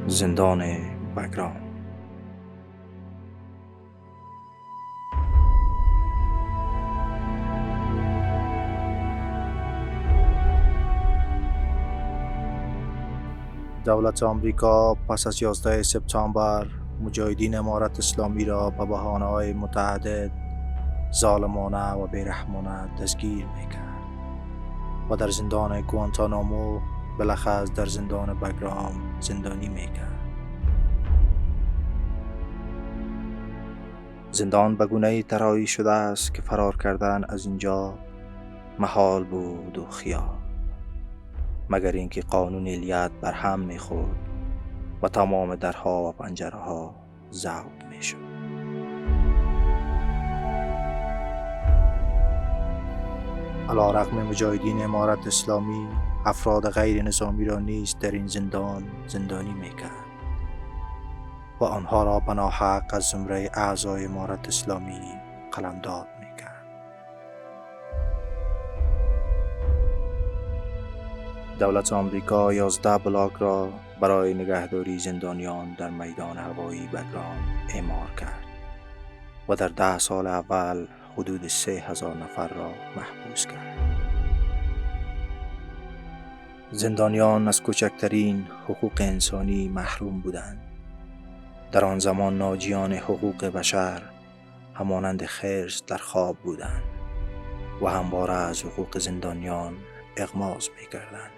زندان بگرام. دولت آمریکا پس از 11 سپتامبر مجاهدین امارت اسلامی را به بهانه‌های متعدد ظالمانه و بیرحمانه دستگیر می‌کرد و در زندان گوانتانامو بالاخص در زندان بگرام زندانی می‌کرد. زندان به گونه‌ای طراحی شده است که فرار کردن از اینجا محال بود و خیال، مگر اینکه قانون الیت بر هم می‌خورد و تمام درها و پنجره‌ها ضبط می‌شد. علی‌رغم مجاهدین امارت اسلامی، افراد غیر نظامی را نیز در این زندان زندانی می‌کرد و آنها را پناهک از زمره اعضای امارت اسلامی قلمداد می‌کرد. دولت آمریکا 11 بلاک را برای نگهداری زندانیان در میدان هوایی بگرام اعمار کرد و در 10 سال اول حدود 3000 نفر را محبوس کرد. زندانیان از کوچکترین حقوق انسانی محروم بودند. در آن زمان ناجیان حقوق بشر همانند خرس در خواب بودند و همواره از حقوق زندانیان اغماض می‌کردند.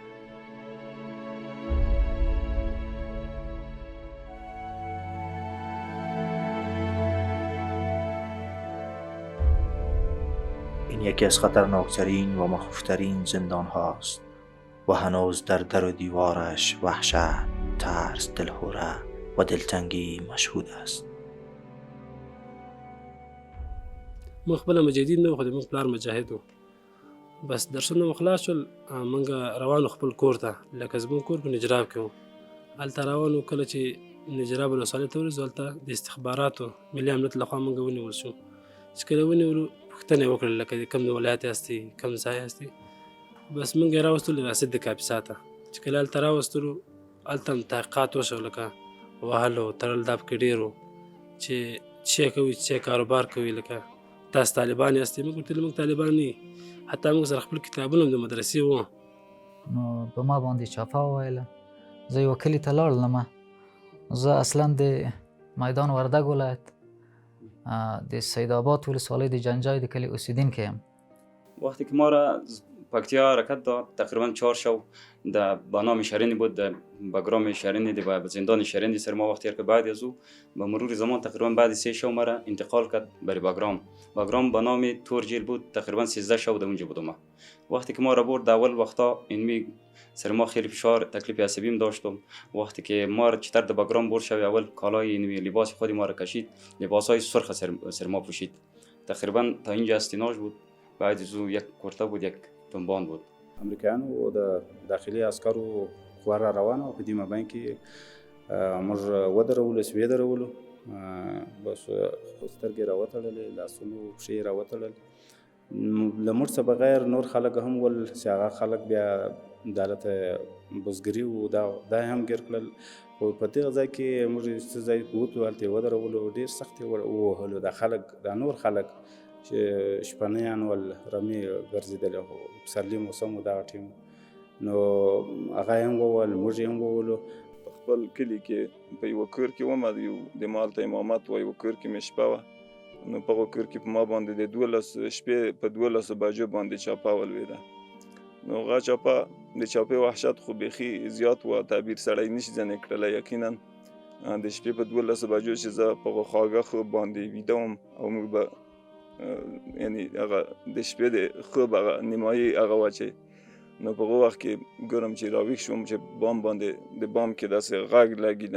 این یکی از خطرناکترین و مخوفترین زندان هاست و هنوز در در و دیوارش وحشت، ترس، دلهوره و دلتنگی مشهود است. ما خپل مجاهدین نه خو د موږ پلار مجاهد و. بس درسونه مو خلاص شول، موږ روانو خپل کور ته، لکه زموږ کور په نجراب کې و. هلته روانو، کله چې نجراب ولسوالۍ ته ورسېدو، هلته د استخباراتو ملي امنیت لخوا موږ ونیول شو. چې کله ونیولو، پوښتنه یې وکړل لکه د کوم ولایت یاستئ، کوم ځای یاستئ. بس موږ یې راوستلو رسید د کاپیسا ته. چې کله هلته راوستلو، هلته هم تحقیقات وشو، لکه وهلو تړل دا پکې ډېر و چې څه کوي، څه کاروبار کوي، لکه تاسو طالبان یاستئ. موږ ورته موږ طالبان نه یو، حتی موږ سره خپل کتابونه هم د مدرسې وو. نو په ما باندې چاپه وویله. زه یوه کلي ته لاړلم. زه اصلا د میدان وردګ ولایت د سید آباد ولسوالۍ د جنجای د کلي اوسیدونکی یم. وقتی که ما را پکتیا حرکت داد، تقریبا 4 شب به نام شرینی بود، در بگرام شرینی دی و زندان شرینی سر ما. وقتی که بعد از او به مرور زمان تقریبا بعد 3 شب ما را انتقال کرد برای بگرام. بگرام به نام تورجیل بود، تقریبا 13 شب در اونجا بودم. وقتی که ما را برد اول وقتا اینمی سر ما خیلی فشار، تکلیف عصبیم داشتم. وقتی که ما را چتر در بگرام برد شوی، اول کالای اینمی لباس خودی ما را کشید، لباسای سرخ سر ما پوشید. تقریبا تا اینجا استیناج بود. بعد از او یک کرته بود، یک تنبان بود. امریکایانو او د داخلي عسکرو خوا را روانه وه. په دې مابین کې موږ ودرولو، سوی درولو، بس سترګې راوتړلې، لاسونو پښې یې راوتړل. له موږ څخه بغیر نور خلک هم ول چې هغه خلک بیا دالته بزګري وو، دا یې هم ګیر کړل. خو په دغه ځای کې موږ څه ځای ووتلو، هلته یې ودرولو. ډېر سخت یې ووهلو. دا خلک، دا نور خلک چې شپنیان ول رمې ګرځېدلې، خو پسرلي موسم و دغه ټیم، نو هغه یې هم ووهل، موږ یې هم ووهلو. په خپل کلي کې په یوه کور کې وم، یو د مالته امامت و، یوه کور کې مې شپه وه. نو په هغه کور کې په ما باندې د 12 شپې په 12 بجو باندې چاپه ولوېده. نو هغه چاپه د چاپې وحشت خو بیخي زیات و، تعبیر سړی نشي ځنې کړلی. یقینا د شپې په 12 بجو چې زه په هغه خواږه خوب باندې ویده وم، او موږ به یعنی هغه د شپې د خوب هغه نیمایي هغه وه چې نو په هغه وخت کې ګورم چې راویښ شوم چې بام باندې د بام کې داسې غږ لګي،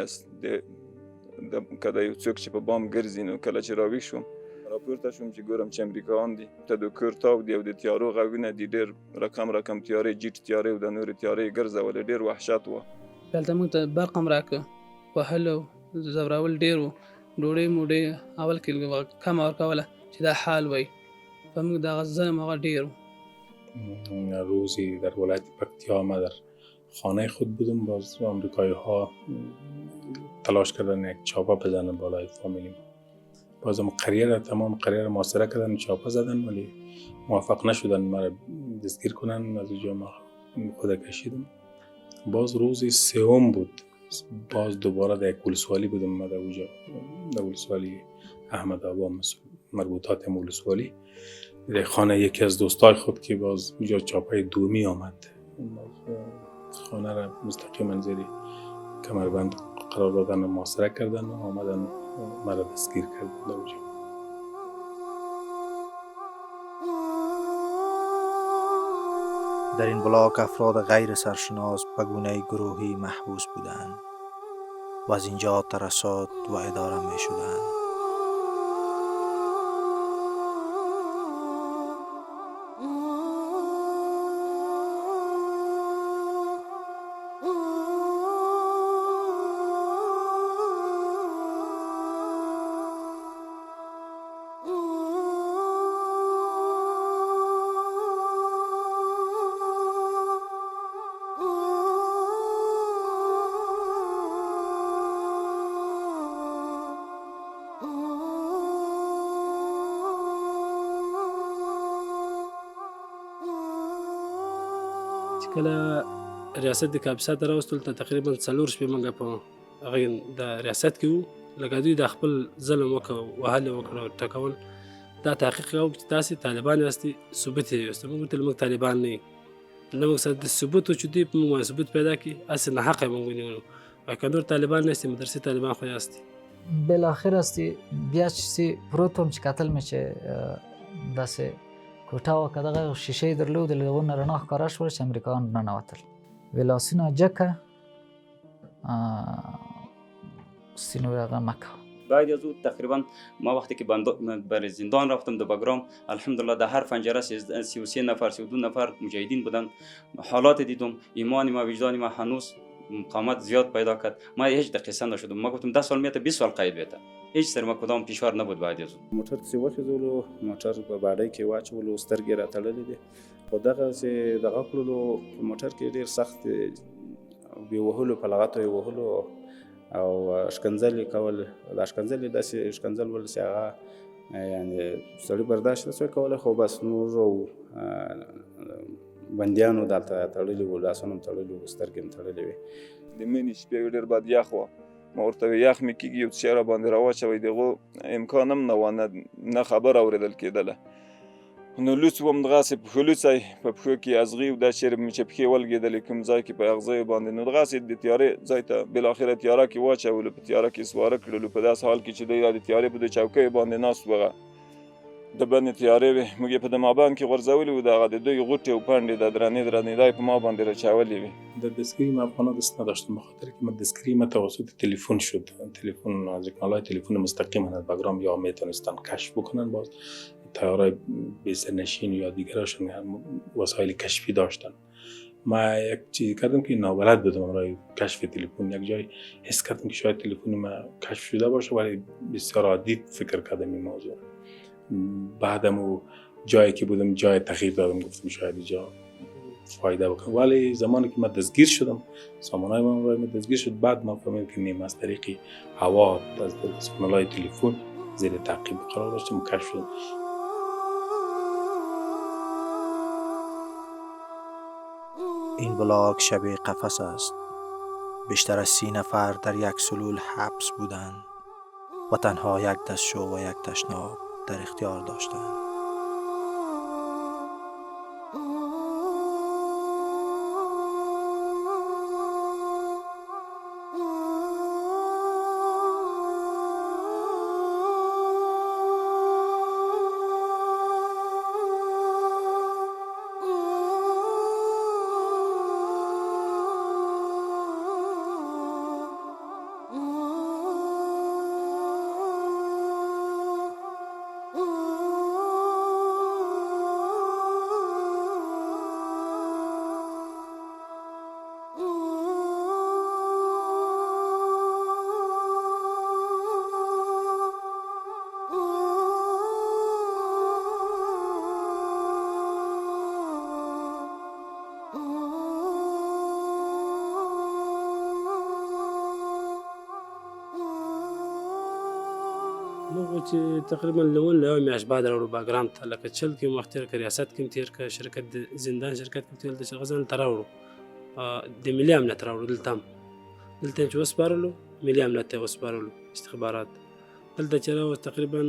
که د یو څوک چې په بام ګرځي. نو کله چې راویښ شوم، راپورته شوم چې ګورم چې امریکایان دي، ته د کور تاو دي او د تیارو غږونه دي، ډېر رقم تیارې، جیټ تیارې او د نورې تیارې ګرځولې. ډېر وحشت و. دلته موږ ته برق هم راکړه، وهلو ځورول ډېر و. ډوډۍ موډۍ اول کې کمه ورکوله چې دا حال وی. و موږ دغه ظلم هغه ډېر و. روزی در ولایت پکتیا ما در خانه خود بودم، باز آمریکایی ها تلاش کردن یک چاپا بزنن بالای فامیلی ما. بازم تمام قریه محاصره کردن، چاپا زدن ولی موفق نشدن مرا دستگیر کنن. از اونجا ما خود کشیدم. باز روز سوم بود، باز دوباره در یک ولسوالی بودم. ما در اونجا در ولسوالی احمد آبا مربوطات ولسوالی در خانه یکی از دوستای خود که باز اونجا چاپای دومی آمد. خانه را مستقیما زیر کمربند قرار دادن و محاصره کردن و آمدن مرا دستگیر کردن در اونجا. در این بلاک افراد غیر سرشناس به گونه گروهی محبوس بودند و از اینجا ترسات و اداره می شدند. کله ریاست د کاپیسا ته راوستل ته تقریبا 4 شپې موږ په هغه د ریاست کې وو. لکه دوی د خپل ظلم وکړ، وهل وکړ، ټکول. دا تحقیق کوو چې تاسې طالبان یاستئ، ثبوت یې یوستئ. موږ ورته موږ طالبان نه یو، نه موږ سره د ثبوت و چې دوی په موږ باندې ثبوت پیدا کړي، هسې ناحقه یې موږ ونیولو. وایي که نور طالبان نه یاستئ، مدرسې طالبان خو یاستئ. بالاخره استی بیا چې پروت وم چې کتل مې چې داسې کوټه وه که دغه شیشې درلودې له هغو نه رڼا ښکاره شوه چې امریکایان ننوتل. وی لاسونه جکه سینو هغه مه کوه. بعد از اون تقریبا ما وقتی که بر زندان رفتم در بگرام، الحمدلله در هر پنجره 33 نفر 32 نفر مجاهدین بودن. حالات دیدم، ایمان ما وجدان ما هنوز مقاومت زیاد پیدا کرد. ما هیچ دقیقه نشدم. ما گفتم 10 سال میاد 20 سال قید بیته. هیچ سر ما کدام پیشوار نبود. بعد از اون موټر څه وخېدلو، موټر په باډۍ کې واچولو، سترګې راتړلې دي. خو دغسې دغه کړلو په موټر کې ډېر سخت بې وهلو، په لغتو یې وهلو او ښکنځل یې کول. دا ښکنځل یې داسې ښکنځل ول چې هغه یعنې سړي برداشت نسوی کولی. خو بس نور بندیانو دلته تړلي وو، لاسونه هم تړلي وو، سترګې هم تړلې وې. د مني شپې ډېر بد یخ وه. ما ورته ویل یخ مې کېږي، یو څه شی راباندې راواچوئ. د هغو امکان هم نه وه، نه خبره اورېدل کېدله. نو لوڅ وم دغسې پښه لوڅی، په پښو کې ازغي و، دا چېرې مې چې پښې ولګېدلې کوم ځای کې په اغزیو باندې، نو دغسې د تیارې ځای ته بالاخره تیاره کې واچولو، په تیاره کې سواره کړلو. په داسې حال کې چې دوی د تیارې په د چوکیو باندې ناست وغه د بنې تیارې وې. موږ یې په د مابند کې غورځولي وو. دغه د دوی غوټې او پنډې د درنې دا یې په ما باندې راچولې وې. در دستگیری من افغانا دست نداشتم، بخاطر که من دستگیری من توسط تلفن شد. تلفن از کانال‌های تلفن مستقیم از بگرام یا میتونستن کشف بکنن. باز طیارهای بی‌سرنشین یا دیگرشون وسایل کشفی داشتن. ما یک چیزی کردم که نابلد بودم برای کشف تلفن. یک جای حس کردم که شاید تلفن ما کشف شده باشه، ولی بسیار عادی فکر کردم این موضوع. بعدم و جایی که بودم جای تغییر دادم، گفتم شاید اینجا فایده بکنم. ولی زمانی که من دستگیر شدم، سامانهای من دستگیر شد، بعد ما فهمیدم که نیم از طریق هوا از کانال‌های تلفن زیر تعقیب قرار داشتم و کشف شدم. این بلاک شبیه قفس است. بیشتر از 30 نفر در یک سلول حبس بودند و تنها یک دستشو و یک تشناب در اختیار داشتند. موږ چې تقریبا لون له یوه میاشت بعد راوړو باګرام ته، لکه چل کې مو وخت تېر کړ، ریاست کې مو تېر کړ، شرکت د زندان شرکت کې مو تېر کړ، چې هغه ځان ته راوړو د ملي امنیت راوړو. دلته هم چې وسپارلو ملي امنیت ته وسپارلو استخبارات. دلته چې راوړو تقریبا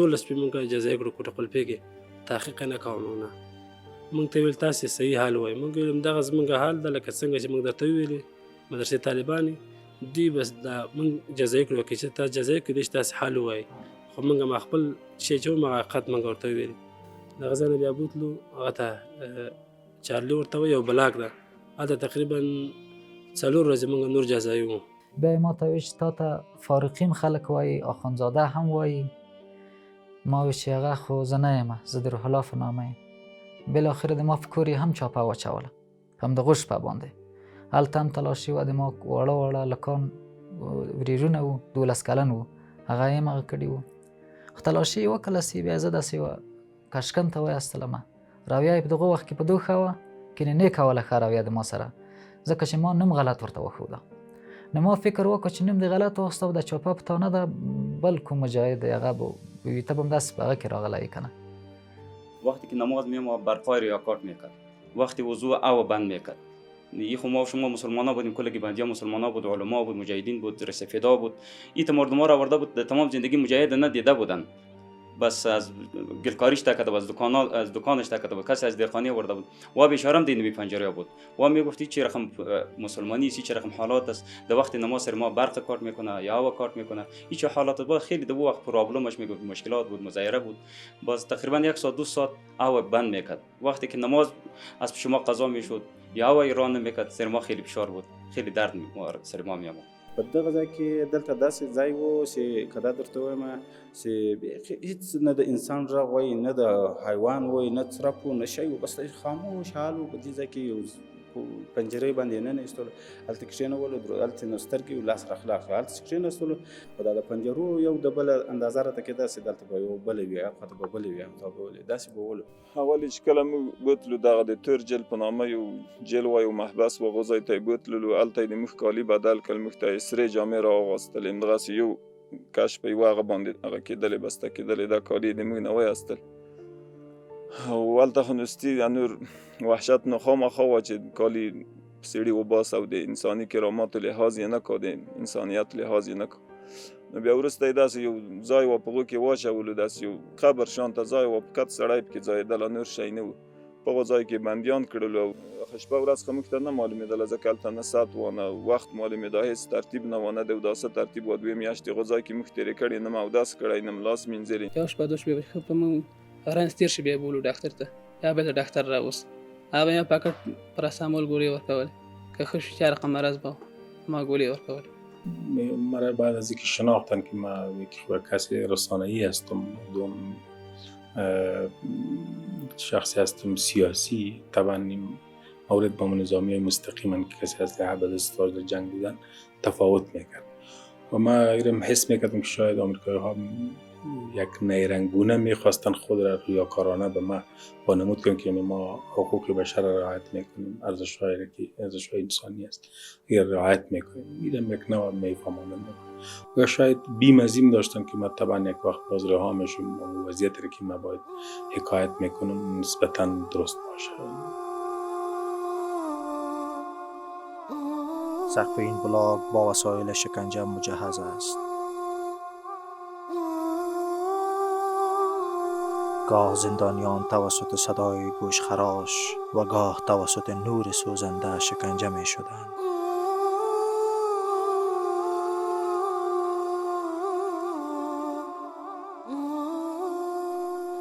12 شپې موږ جزایي کړو کوټه قلفې کې، تحقیق یې نه کوو موږ نه. موږ ته ویل تاسې صحیح حال وایي. موږ ویل همدغه زموږ حال ده لکه څنګه چې موږ درته وویلې مدرسې طالبانې دوی بس دا موږ جزایي کړو که چې تاسو جزایي کړو چې تاسې حال ووایي، خو موږ هم خپل شی چې وم هغه حقیقت موږ ورته وویلې. د هغه ځای نه بیا بوتلو هغه ته چارلي ورته وایي، یو بلاک ده، هلته تقریبا 4 ورځې موږ نور جزایي وو. بیا یې ما ته وایي چې تا ته فارقین خلک وایي، اخندزاده هم وایي. ما وایي چې هغه خو زه نه یم، زه د روح الله په نامه یم. بالاخره د ما په کور یې هم چاپه واچوله په همدغه شپه باندې. هلته هم تلاشي وه، د ما واړه واړه هلکان ورېرونه وو 12 کلن وو، هغه یې هم هغه کړي وو. خو تلاشي یې وکړله سي بیا زه داسې یوه کشکن ته وایستلمه. رویه یې په دغه وخت کې په دوښه وه، کنې نه کوله ښه رویه د ما سره، ځکه چې ما نوم غلط ورته وښوده. نو ما فکر وکړ چې نوم دې غلط واخیسته او د چاپه په تا نه ده، بل کوم مجاهد دی هغه به وي، ته به هم داسې په هغه کې راغلی یې که نه. وقتی که نماز میام برقای ریاکارت میکرد، وقتی وضوء او بند میکرد. این خب ما شما مسلمان ها بودیم، کل گیبندی ها مسلمان ها بود، علما بود، مجاهدین بود، رسفیدا بود. این مردم ها را آورده بود، تمام زندگی مجاهد ندیده بودن، بس از گلکاریش تکده بود، از دکانش تکده بود، کسی از دیرخانی آورده بود و بیچارم دین بی پنجره بود و میگفتی چه رقم مسلمانی است، چه رقم حالات است. در وقت نماز سر ما برق کارت میکنه یا هوا کارت میکنه، هیچ حالات بود. خیلی در وقت پرابلمش میگفت، مشکلات بود، مزایره بود. باز تقریبا 1 ساعت 2 ساعت هوا بند میکرد. وقتی که نماز از شما قضا میشد یا هوا ایران نمیکرد، سر ما خیلی فشار بود، خیلی درد سر ما میامد. په دغه ځای کې دلته داسې ځای و چې که دا درته وایم چې هېڅ نه د انسان غږ وایي، نه د حیوان وایي، نه څرپ و، نه شی و، بس خاموش حال و. په دې ځای کې یو پنجرې باندې یې ننویستلو، هلته کښېنولو، هلته نو سترګې و، لاس راخلاص کړه، هلته چې کښېناستلو او دا د پنجرو یو د بله اندازه راته کېده چې دلته به یو بله وي، هغه خواته به بلې وي، همدا به ولې داسې به ولو. اول چې کله موږ بوتلو دغه د تور جل په نامه یو جل وایو محبس و، هغه ځای ته یې بوتللو، هلته یې د موږ کالي بدل کړل، موږ ته یې سرې جامې راواغوستلې، همدغسې یو کش په یوه هغه باندې هغه کېدلې بسته کېدلې، دا کالي یې د موږ نه وایستل. او هلته خو نستی نور وحشت نه خامخا وه چې کالي سړي وباسه او د انساني کراماتو لحاظ یې نه کړو، د انسانیت لحاظ یې نه کړو. نو بیا وروسته یې داسې یو ځای و په هغو کې واچولو، داسې یو قبر شانته ځای و، په کت سړی پکې ځایېدله، نور شی نه و. په هغو ځای کې بندیان کړلو او شپه ورځ خو موږ ته نه معلومېدله، ځکه هلته نه ساعت و نه وخت معلومېده، هېڅ ترتیب نه و، نه د اوداسه ترتیب و. 2 میاشتې هغو ځای کې موږ تېرې کړې، نه مو اودس کړی، نه م لاس مینځلي. یو شپه 2 شپې ښه په موږ رنځ تېر شي، بیا یې بولو ډاکټر ته، یا بیا ته ډاکټر راوست، هغه یې پاکټ پراسامول ګولۍ ورکول، که ښه شي چه رقم مرض به ما گولی ورکول. مرا بعد از اینکه شناختن که من یک کسی رسانه‌ای هستم، دوم شخصی هستم سیاسی، طبعا این مورد با نظامی مستقیما که کسی از لحظه استفاده در جنگ بودن تفاوت میکرد و ما ایرم حس میکردم که شاید آمریکایی ها یک نیرنگونه میخواستن خود را ریاکارانه به ما وانمود کنند که ما حقوق بشر را رعایت میکنیم، ارزش‌های انسانی است یا رعایت میکنیم. ایرم یک نوع میفهماندن و شاید بیم از این داشتن که ما طبعا یک وقت باز رها میشیم و وضعیتی را که ما باید حکایت میکنم نسبتا درست باشه. سقف این بلاک با وسایل شکنجه مجهز است. گاه زندانیان توسط صدای گوشخراش و گاه توسط نور سوزنده شکنجه می شدند.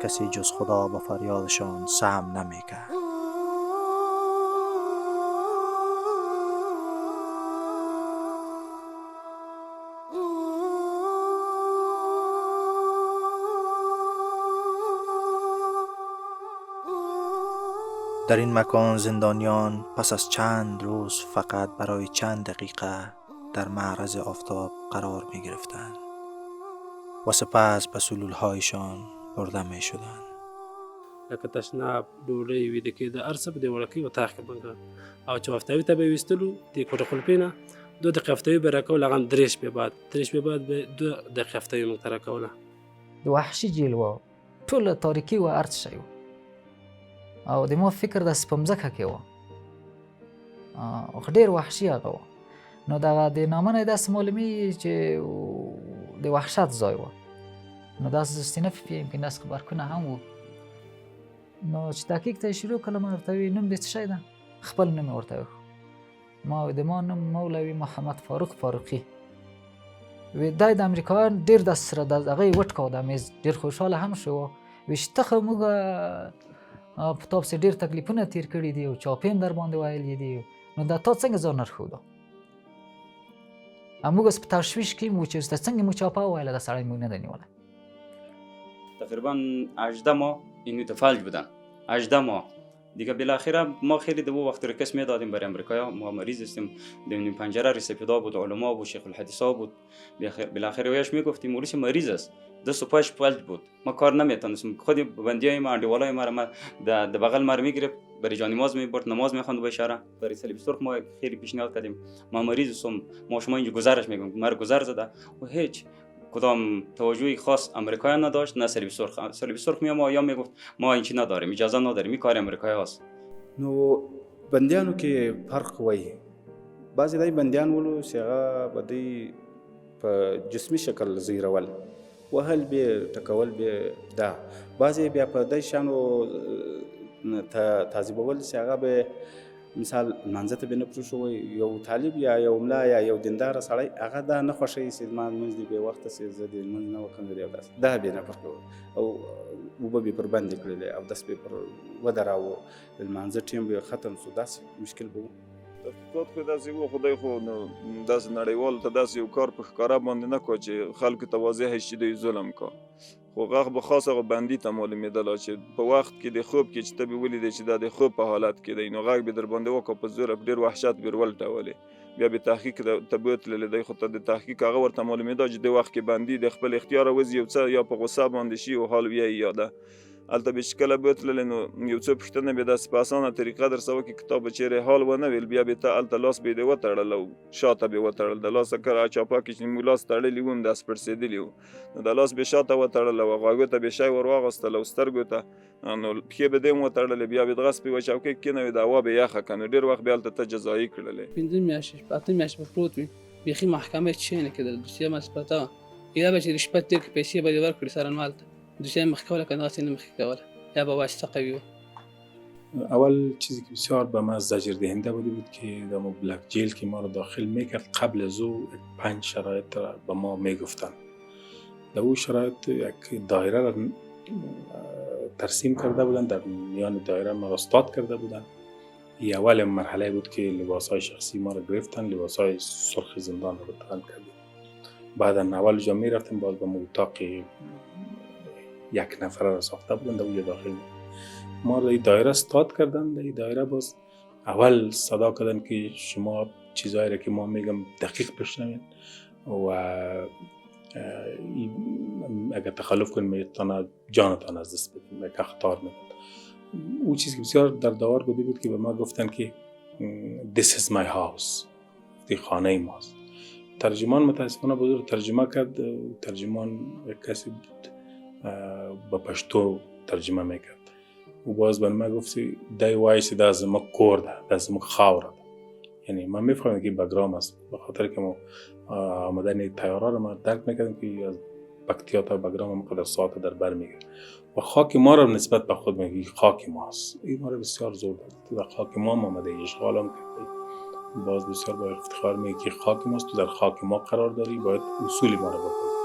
کسی جز خدا به فریادشان سهم نمی کرد. در این مکان زندانیان پس از چند روز فقط برای چند دقیقه در معرض آفتاب قرار می گرفتند و سپس به سلولهایشان برده می شدند. لکه تشناب، ډوډۍ، ویده کېده، هر څه په دې وړکۍ اتاق کې بند کړل. او چې هفتوي ته به یې ویستلو د کوټه قلفې نه 2 دقیقې هفتوي به یې راکول، هغه هم 3 شپې بعد 3 شپې بعد به 2 دقیقې هفتوي موږ ته راکوله. د وحشي جیل و، ټوله تاریکي و، هر څه شی و. او د ما فکر داسې په مځکه کې و، خو ډېر وحشي هغه و. نو دغه د نامه نه یې داسې معلومېږي چې د وحشت ځای و. نو داسې صنف یې يمکن داسې خبرکونه هم و. نو چې تحقیق ته یې شروع کړم، ما ورته وویل نوم دې څه شی ده؟ خپل نوم یې ورته وښود. ما ویل د ما نوم مولوي محمد فاروق فاروقي. وی دا د امریکایان ډېر داسې سره هغه یې وټکاو دا میز، ډېر خوشحاله هم شو. وی چې ته خو موږ په تا پسې ډېر تکلیفونه تېر کړي دي او چاپې هم در باندې ویلي دي، نو دا تا څنګه ځان راښوده؟ موږ اوس په تشویش کې وو چې څنګه موږ چاپه وویله دا سړی موږ نه دی نیولی. تقریبا 18 ماه اینو فلج بودن، 18 ماه دیگه. بالاخره ما خیلی دو وقت رکس میدادیم برای امریکا، ما مریض هستیم، دیم پنجره ریسپیدا بود، علما بود، شیخ الحدیثا بود. بالاخره ویش میگفتیم موریش مریض است، دست و پاش فلج بود، ما کار نمیتونستیم. خود بندیای ما اندیوالای ما د بغل ما میگرفت، برای جان نماز میبرد، نماز میخواند به اشاره. برای صلیب سرخ ما خیلی پیشنهاد کردیم، ما مریض هستم، ما شما اینجا گزارش میگم، ما گزار زده و هیچ کدام توجهی خاص امریکایی نداشت، نه صلیب سرخ. صلیب سرخ میام یا میگفت ما این چی نداریم، اجازه نداریم، این کار امریکایی است. نو بندیانو کې فرق وایي. بعضې دای بندیان ولو چې هغه به دوی په جسمي شکل زیرول، وهل بیا ټکول بیا دا. بعضې بیا په دای شانو تعذیبول چې هغه به مثال لمانځه ته به نه پرېښوی. یو طالب یا یو ملا یا یو دینداره سړی هغه دا نه خوښوي چې زما لمونځ دې بې وخته سي، زه دې لمونځ نه وکړم او داسې دا بې نه پرکوي. او اوبه به پر بندې کړلې او داس به پر ودراوه، لمانځه ټیم به ختم شو، داسې مشکل به و. تحقیقات خو داسې و، خدای خو نو داسې نړیوالو ته داسې یو کار په ښکاره باندې نه کړه چې خلکو ته واضح شي چې دوی ظلم کا. خو هغه به خاص هغه بندي ته معلومېدله چې په وخت کې د خوب کې چې ته به ولیدې چې دا د خوب په حالت کې دی، نو غږ به در باندې وکړه په زوره، په ډېر وحشت به ولټولې. بیا به تحقیق ته بوتللې دی، خو ته د تحقیق هغه ورته معلومېده چې د وخت کې بندي د خپل اختیاره وځي یو څه یا په غصه باندې شي او حال بیا یې یاده. هلته به چې کله بوتللې نو یو څه پوښتنه به داسې په اسانه طریقه در څه وکړي، کتاب به چیرې حال ونه ویل، بیا به ته هلته لاس به یې وتړل او شاته به یې وتړل. د لاسه کله چاپه کې چې موږ لاس تړلي وو داسې پړسېدلي وو، نو د لاس به شاته وتړل او غوږو ته به شی ور واغوستل او سترګو ته، نو پښې به دې هم وتړلې. بیا به دغسې په یوه چوکۍ کې کېنوي، د هوا به یخه کړه، نو ډېر وخت به هلته ته جزایي کړلې. 5 میاشتې 8 میاشتې به پروت وي، بیخي محکمه هېڅ شی نه کېدل. دوسیه مثبته وه، یا به چې رشوت تېر کړي، پیسې به یې ورکړي څارنوال ته، دوسیه یې مخکې کوله که دغسې نه مخکې کوله، یا به واسطه قوي و. اول چیزی که بسیار به ما زجر دهنده بوده بود که در بلک جیل که ما رو داخل میکرد، قبل از او 5 شرایط را به ما میگفتن. در او شرایط یک دایره را ترسیم کرده بودن، در میان دایره ما را استاد کرده بودن. این اول مرحله بود که لباسهای شخصی ما را گرفتن، لباسهای سرخ زندان را تن کردیم. بعد اول جا می رفتیم، باز به اتاق یک نفره را ساخته بودن، در اونجا داخل ما را این دایره استاد کردن. در این دایره باز اول صدا کردن که شما چیزایی را که ما میگم دقیق بشنوید و اگر تخلف کنید میتونه جانتان از دست بدید، یک اخطار میدن. او چیزی که بسیار در داور بوده بود که به ما گفتن که this is my house، دی خانه ماست. ترجمان متاسفانه بزرگ ترجمه کرد، ترجمان یک کسی بود با پشتو ترجمه میکرد. او باز به من گفت دای وایسی دا زما کور ده، دا زما خاور ده. یعنی من میفهمم که بگرام است، به خاطر که ما آمدن تیاره رو ما درک میکردیم که از پکتیا تا بگرام مقدر ساعت در بر میگیره و خاک ما رو نسبت به خود میگه خاک ماست. این ما رو بسیار زور داد، در خاک ما آمده اشغال هم کرده. باز بسیار با افتخار میگه که خاک ماست، تو در خاک ما قرار داری، باید اصول ما رو بپذیری.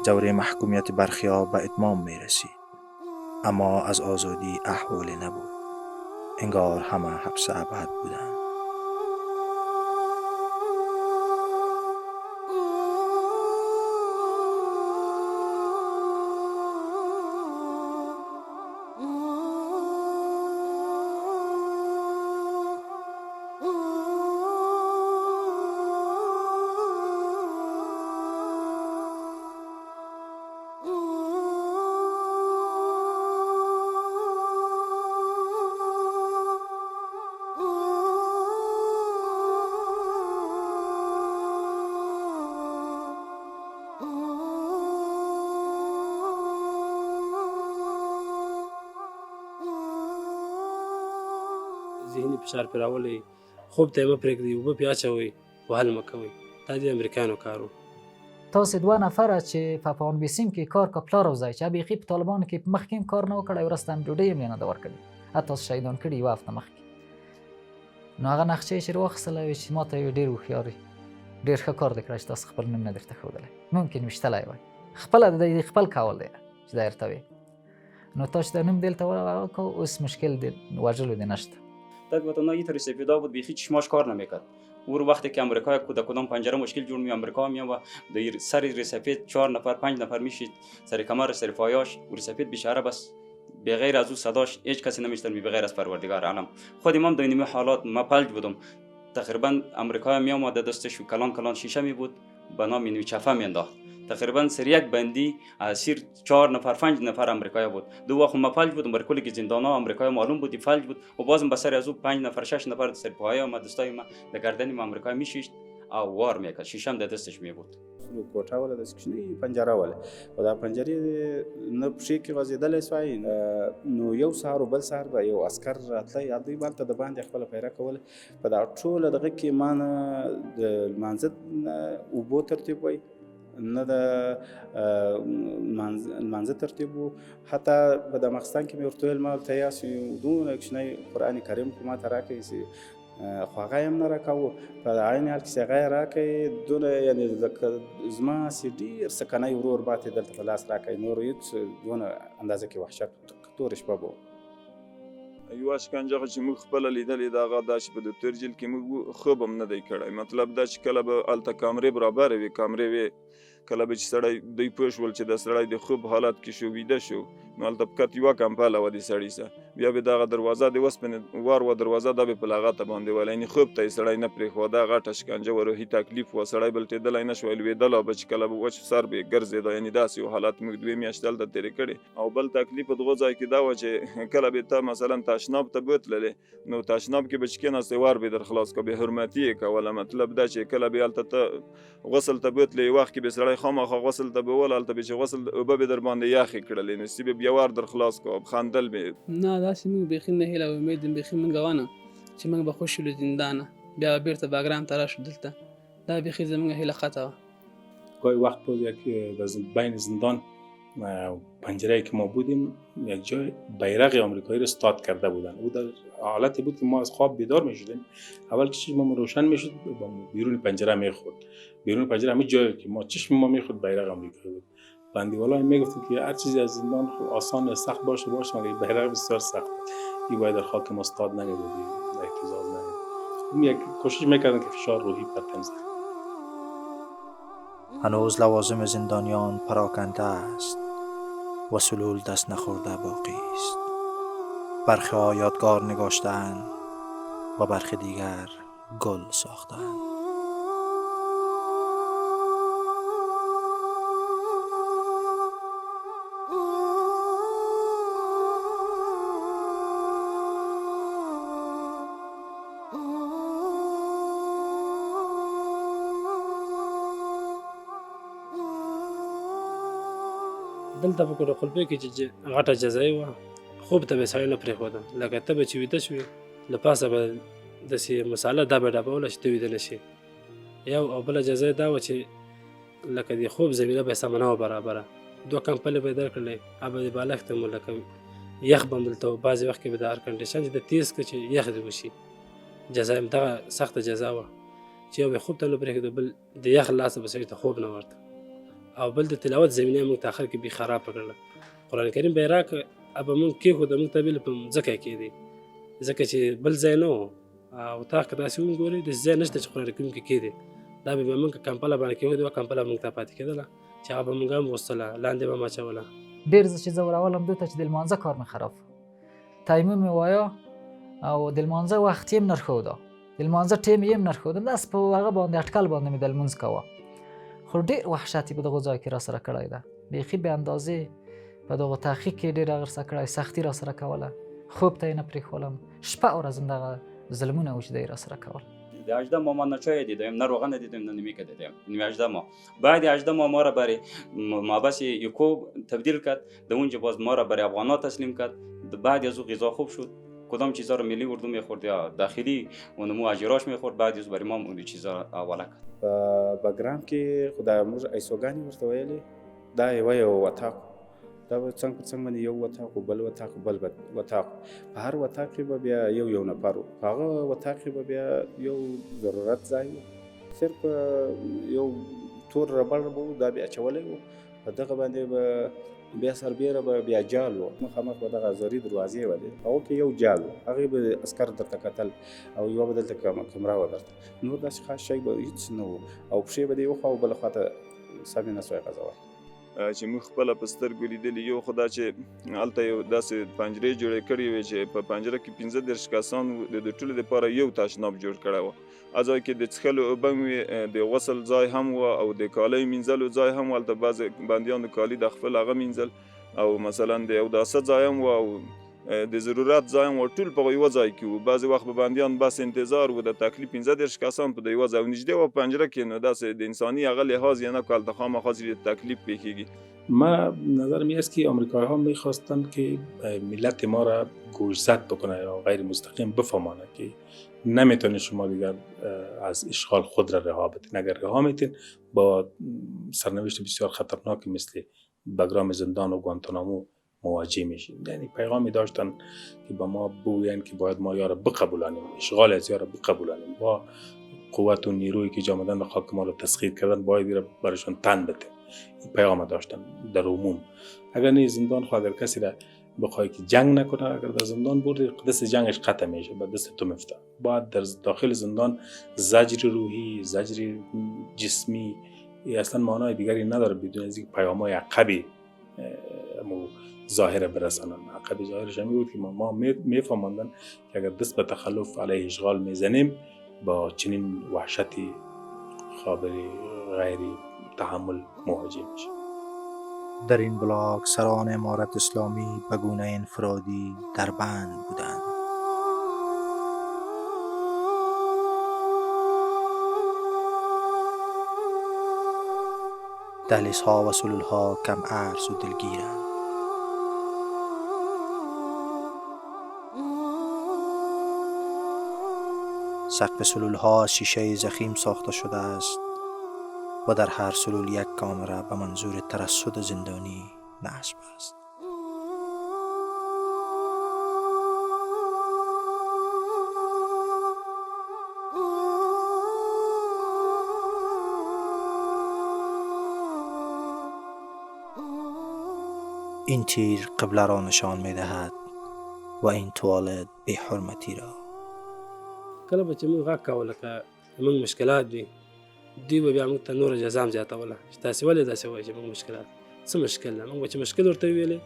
دوره محکومیت برخیا به اتمام می رسید، اما از آزادی احوالی نبود. انگار همه حبس ابد بودند. ذهني فشار پرې راولئ، خوب ته یې مه پرېږدئ، اوبه پرې اچوئ، وهل مه کوئ. دا د امریکایانو کار و. تاسې 2 نفره چې په افغان بیسیم کې کار کا پلار او زوی چې بیخي په طالبانو کې په مخکې هم کار نه و کړی، وروسته هم ډوډۍ هم نه ده ورکړې، حتی شهیدان کړي یوه هفته مخکې. نو هغه نقشه یې چې راواخیستله وایي چې ما ته یې ډېر هوښیار ډېر ښه کار دی کړی چې تاسو خپل نوم نه درته ښودلی، ممکن ویشتلی وای، خپله د دې خپل کول دی چې دا درته وي. نو تا چې د نوم دلته وکړ اوس مشکل دی وژلو دی نشته. در وطنهای تر سپیدا بود بیخی چشماش کار نمیکرد. او وقتی که امریکا در کدام پنجره مشکل جور می امریکا میام و در سر رسفید 4 نفر 5 نفر میشید سر کمر سر پایاش و رسفید بیچاره بس به غیر از او صداش هیچ کسی نمیشتن به غیر از پروردگار عالم. خود امام در این حالات ما فلج بودم. تقریبا امریکا میام و دستش کلان کلان شیشه می بود به نام اینو چفه میانداخت. تقریبا سر یک بندی اسیر 4 نفر 5 نفر امریکایی بود. دو وقت ما فلج بودم، بر کلی که زندانا امریکایی معلوم بود فلج بود و بازم به سر از او 5 نفر 6 نفر سر پایه ما دستای ما در گردن ما امریکایی میشیشت او وار میکرد، شیشه هم در دستش می بود. کوټه ولا د سکشنی پنجره ولا او دا پنجرې نه پښې کې غځېدلی سوای نو یو سهار او بل سهار به یو عسکر راتلی دوی بالته د باندې خپله پیره کوله په دا ټوله دغه کې ما نه د لمانځه اوبو ترتیب وای نه د لمانځه ترتیب و حتی په دماغستان کې مې ورته ویل ما ورته یاسې دونه کوچنی قرآن کریم خو ما ته راکوي خو هغه یې هم نه راکاوه په عین حال کې چې هغه یې راکوي دونه یعنې لکه زما سې ډېر سکنی ورور ماته دلته په لاس راکوي نور هېڅ دونه اندازه کې وحشت توره شپه به یوه شکنجه چې موږ خپله لیدلې د هغه دا چې په دفتر جیل کې موږ خوب هم نه دی کړی مطلب دا چې کله به هلته کامرې برابرې وي کامرې وې کله به چې سړی دوی پوه شول چې د سړی د خوب حالت کې شو ویده شو نو هلته فقط یوه کمپله وه د سړي سه بیا به دغه دروازه د اوسپنې وار وه دروازه دا به په لغته باندې وله یعنې خوب ته یې سړی نه پرېښوده غټه شکنجه و روحي تکلیف وه سړی به لټېدلی نه شوی لوېدلی به چې کله به وچ سر به یې ګرځېده یعنې داسې یو حالت موږ 2 میاشتې هلته تېرې کړې او بل تکلیف په دغو ځای کې دا وه چې کله به ته مثلا تشناب ته بوتللې نو تشناب کې به چې کېناستې وار به در خلاص کړه بې حرمتي یې کوله مطلب دا چې کله به هلته ته غسل ته بوتلې یو وخت کې به سړی خامخا غسل ته به وله هلته به چې غسل اوبه به در باندې یخې کړلې نو سي به بیا وار در خلاص کړه خندل به نه داسې موږ بیخي نه هیله او امید بیخي موږ ونه چې موږ به خوش شولو زندانه بیا بیرته باګرام ته راشو دلته دا بیخي زموږ هیله خطا وه گاهی وقت بود یک بین زندان پنجره که ما بودیم یک جای بیرق آمریکایی رو استاد کرده بودن او در حالتی بود که ما از خواب بیدار می شدیم اول که چشممون روشن می شد بیرون پنجره می خورد بیرون پنجره همه جایی که ما چشم ما می خورد بیرق آمریکایی بود بندیوالا می گفتن که هر چیزی از زندان آسان سخت باشه مگر بیرق بسیار سخت این باید در خاک ما استاد نمی بودیم احتضار نمی یک کوشش میکردن که فشار روحی پرتنزه هنوز لوازم زندانیان پراکنده است و سلول دست نخورده باقی است برخی ها یادگار نگاشتند و برخی دیگر گل ساختند دلته په کوټه خلفۍ کې چې غټه جزایي وه خوب ته به یې سړی نه پرېښوده لکه ته به چې ویده شوې له پاسه به داسې مساله دا به ډبوله چې ته ویده نه شې یو او بله جزایي دا وه چې لکه د خوب زمینه به یې سمه نه وه برابره 2 کمپلې به یې درکړلی هغه به د بالښت ته مو لکه یخ به هم دلته و بعضې وخت کې به د ایر کنډیشن چې د تیز کړه چې یخ دې وشي جزا هم دغه سخته جزا وه چې یو به خوب ته نه پرېښودو بل د یخ لاسه به سړي ته خوب نه ورته او بل د تلاوت زمینه موږ ته اخر کې بې خرابه کړله قرآن کریم به یې راکړه به موږ کېښوده موږ ته بېله په ځمکه یې کېدی ځکه چې بل ځای نه و او تا که داسې وګورئ داسې ځای نشته چې قرآن کریم کې کېدی دا به موږ کمپله باندې کېښودې وه کمپله موږ ته پاتې کېدله چې هغه به موږ هم غوستله لاندې به م اچوله ډېر زه چې ځورولم دوی ته چې د لمانځه کار مې خراب تایمون مې وایه او د لمانځه وخت یې هم نه ښوده د لمانځه ټیم یې هم نه ښوده داسې په هغه باندې اټکل باندې مې د لمونځ کوه خو ډېر وحشت په دغه ځای کې را سره کړی ده بیخي بې اندازې په دغه تحقیق کې ډېر غرسه کړی سختي را سره کوله خوب ته یې نه پرېښولم شپه ورځ هم دغه ظلمونه و چې دی را سره کول د 18 ماه ما نه چای دیدم نه روغن دیدم نه نمیکه دیدم این 18 ماه بعد 18 ماه ما را برای محبس یکو تبدیل کرد در اونجا باز ما را برای افغانا تسلیم کرد بعد از او غذا خوب شد کدام چیزا رو ملی اردو میخورد یا داخلی اون مهاجراش میخورد، بعد از برای ما اون چیزا اوله کرد. په ګرام کې خدای موږ ایسوګانې ورته ویلې، دا یو وطاق، دا به څنګ په څنګ باندې یو وطاق بل وطاق بل وطاق، په هر وطاق کې به بیا یو نفر و، په هغه وطاق کې به بیا یو ضرورت ځای و، صرف یو تور ربړ به و، دا بیا اچولی و، په دغه باندې به بیا سربیره به بیا جال و، مخامخ به دغه زري دروازې ولې، هغو کې یو جال و، هغې به عسکر درته کتل او یوه به دلته کمره وه درته، نور داسې خاص شی به هېڅ نه و، او پښې به د یو خوا او بله خوا ته سمې نه سوی غځول. چې موږ خپله په سترګو لیدلي یو، خو دا چې هلته یو داسې پنجرې جوړې کړې وې چې په پنجره کې 15 کسان د ټولو دپاره یو تشناب جوړ کړی و. ځای کې د څښلو اوبه هم وې، د غسل ځای هم و او د کالیو مینځلو ځای هم و. هلته بعضې بندیانو کالي د خپل هغه مینځل او مثلا د اوداسه ځای هم و او د ضرورت ځای هم و، ټول په یوه ځای کې و. بعضې وخت به بندیان بس انتظار و د تکلیف 15 کسان په د یوه ځای و، نږدې وه پنجره کې، نو داسې د انساني هغه لحاظ یې نه که هلته خامخا تکلیف پیښیږي. ما نظرم این است که آمریکایی ها میخواستند که ملت ما را گوشزد بکنه یا غیر مستقیم بفهمانه که نمیتونه شما دیگر از اشغال خود را رها بدین. اگر رها میتین با سرنوشت بسیار خطرناک مثل بگرام زندان و گوانتانامو مواجه میشیم. یعنی پیغامی داشتن که با ما بگویند که باید ما یارا بقبولانیم، اشغال از یارا بقبولانیم، با قوت و نیرویی که جامدن و خاک ما را تسخیر کردن باید برایشان تن بده. این پیام داشتن در عموم. اگر نه زندان خود اگر کسی را بخوای که جنگ نکنه، اگر در زندان بردی دست جنگش قطع میشه، به دست تو میفته. باید در داخل زندان زجر روحی، زجر جسمی اصلا معنای دیگری نداره بدون از اینکه پیام‌های عقبی ظاهر برسانن. عقب ظاهرش همین بود که ما میفهماندن که اگر دست به تخلف علیه اشغال میزنیم با چنین وحشتی قابل غیر تحمل مواجه میشه. در این بلاک سران امارت اسلامی به گونه انفرادی در بند بودند. دهلیزها و سلولها کم عرض و دلگیرند. سقف سلولها از شیشه ضخیم ساخته شده است و در هر سلول یک کامره به منظور ترصد زندانی نصب است. این تیر قبله را نشان می دهد و این توالت بی حرمتی را. کله به چې موږ غږ کوله که موږ مشکلات وي، دوی به بیا موږ ته نوره جزا هم زیاتوله چې تاسې ولې داسې وایئ چې موږ مشکلات، څه مشکل ده؟ موږ به چې مشکل ورته وویلې،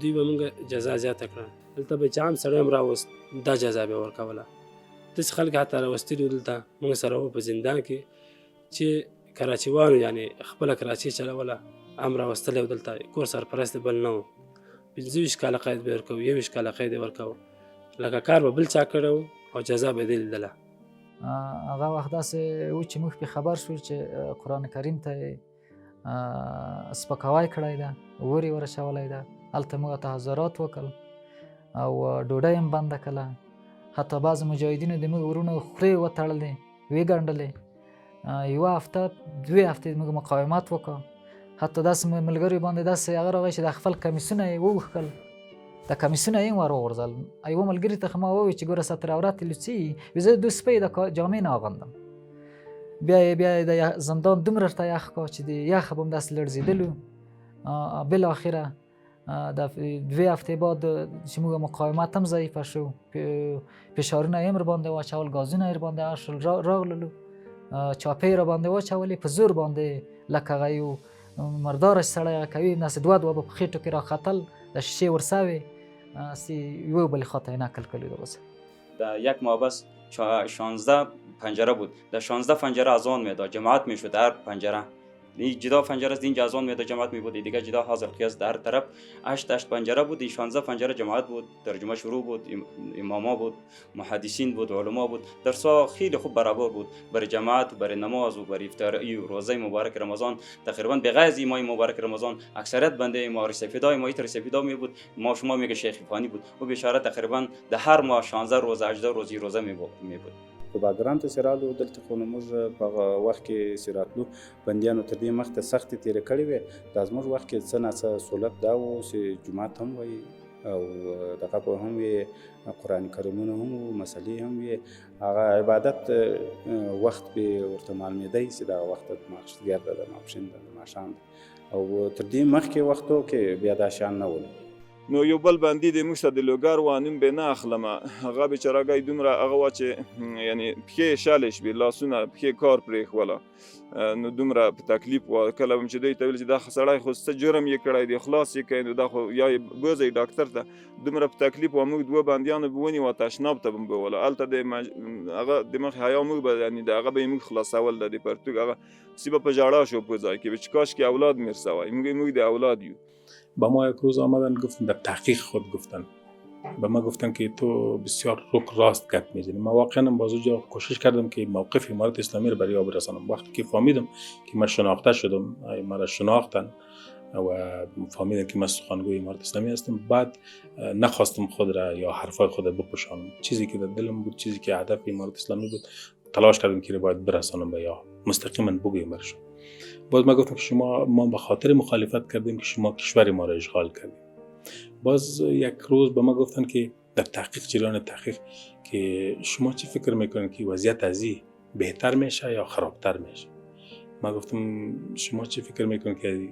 دوی به موږ جزا زیاته کړه. دلته به چې عام سړی هم راوست، دا جزا به یې ورکوله. داسې خلک حتی راوستلي وو دلته موږ سره وو په زندان کې چې کراچیوانو یعنې خپله کراچي چلوله، هم راوستلی و دلته، کور سرپرست بل نه و. 25 کاله قید به یې ورکوو، 21 کاله قید یې ورکوو، لکه کار به بل چا کړی و او جزا به یې دې لیدله. هغه وخت داسې و چې موږ پرې خبر شو چې قرآن کریم ته یې سپکاوی کړی ده، اور یې ورچولی ده. هلته موږ تحذرات وکړل او ډوډۍ هم بنده کړله. حتی بعضې مجاهدینو د موږ ورونو خولې وتړلې، ویې ګنډلې. یوه هفته 2 هفتې موږ مقاومت وکړو. حتی داسې ملګرو باندې داسې هغه راغی چې د خپل کمیسونه یې ووښکل، د کمیسونه یې هم ور وغورځل. یوه ملګري ته خو ما وویل چې ګوره ستر عورت لوڅي، زه 2 سپۍ د جامې نه اغوندم. بیا یې د زندان دومره ورته یخ کړه چې د یخه به هم داسې لړزېدلو. بالاخره د 2 هفتې بعد چې موږ مقاومت هم ضعیفه شو، فشارونه یې هم راباندې واچول، ګازونه یې راباندې اچول، راغللو چاپې یې راباندې واچولې په زور باندې، لکه هغه یو مرداره سړی هغه کوي داسې 2 به په خېټو کې راختل، د شیشې ورساوې یوه بلې خوا ته یې نقل کړي ده. بس در یک ماه بس 16 پنجره بود، در 16 پنجره اذان میداد، جماعت میشد هر پنجره. این جدا پنجره است، اینجا از آن میاد جماعت می بود، دیگه جدا حاضر قیاس در طرف 8 پنجره بود، 16 پنجره جماعت بود، ترجمه شروع بود، اماما بود، محدثین بود، علما بود، درسا خیلی خوب برابر بود برای جماعت و برای نماز و برای افطاری و روزه مبارک رمضان. تقریبا بغیر از ماه مبارک رمضان اکثریت بنده ما سفیدای ما سفیدا می بود، ما شما میگه شیخ فانی بود و بیچاره تقریبا د هر ماه 16 روزه 18 روزه می بود. په باګرام ته سرالو دلته خو موږ په وخت کې سراتلو بندیانو تر دې مخته سختې تیرې کړې وې. دا زموږ وخت کې څه ناڅه سهولت دا و چې جومات هم وایي او دغه به هم وي، قرآن کریمونه هم وو، مسلې هم وي. هغه عبادت وخت به ورته معلومېدی چې دغه وخت د ماخوستګر ده، د ماپښین ده، د ماښام ده، او تر دې مخکې وختو کې بیا دا شیان نه ول. نو یو بل بندي د موږ ته د لوګر وانیم به نه اخلمه، هغه بیچارهګۍ دومره هغه وه چې یعنې پښې شلې شوې، لاسونه پښې کار پرېښوله، نو دومره په تکلیف وه. کله به مې چې دوی ته ویل چې دا سړی خو څه جرم یې کړی دی، خلاص یې کړی، نو دا خو یا یې بوځئ ډاکټر ته. دومره په تکلیف وه. موږ 2 بندیانو به ونیوه، تشناب ته به مو بوله، هلته د هغه د مخې حیا موږ به یعنې د هغه به یې موږ خلاصول، د پرتوګ هغه سی به په ژړا شو په ځای کې چې کاش که اولاد میرسوی، موږ د اولاد یو. با ما یک روز آمدن گفتن در تحقیق خود گفتن به ما گفتن که تو بسیار رک راست گپ میزنی. ما واقعا باز اونجا کوشش کردم که موقف امارت اسلامی رو برای آب برسانم. وقتی که فهمیدم که من شناخته شدم، مرا شناختن و فهمیدن که من سخنگوی امارت اسلامی هستم، بعد نخواستم خود را یا حرفای خود را بپوشانم. چیزی که در دلم بود، چیزی که هدف امارت اسلامی بود، تلاش کردم که باید برسانم به یا مستقیما بگویم برشون. باز ما گفتم که ما به خاطر مخالفت کردیم که شما کشور ما را اشغال کردیم. باز یک روز به ما گفتن که در تحقیق، جریان تحقیق، که شما چی فکر میکنید که وضعیت از این بهتر میشه یا خرابتر میشه؟ ما گفتم شما چی فکر میکنید که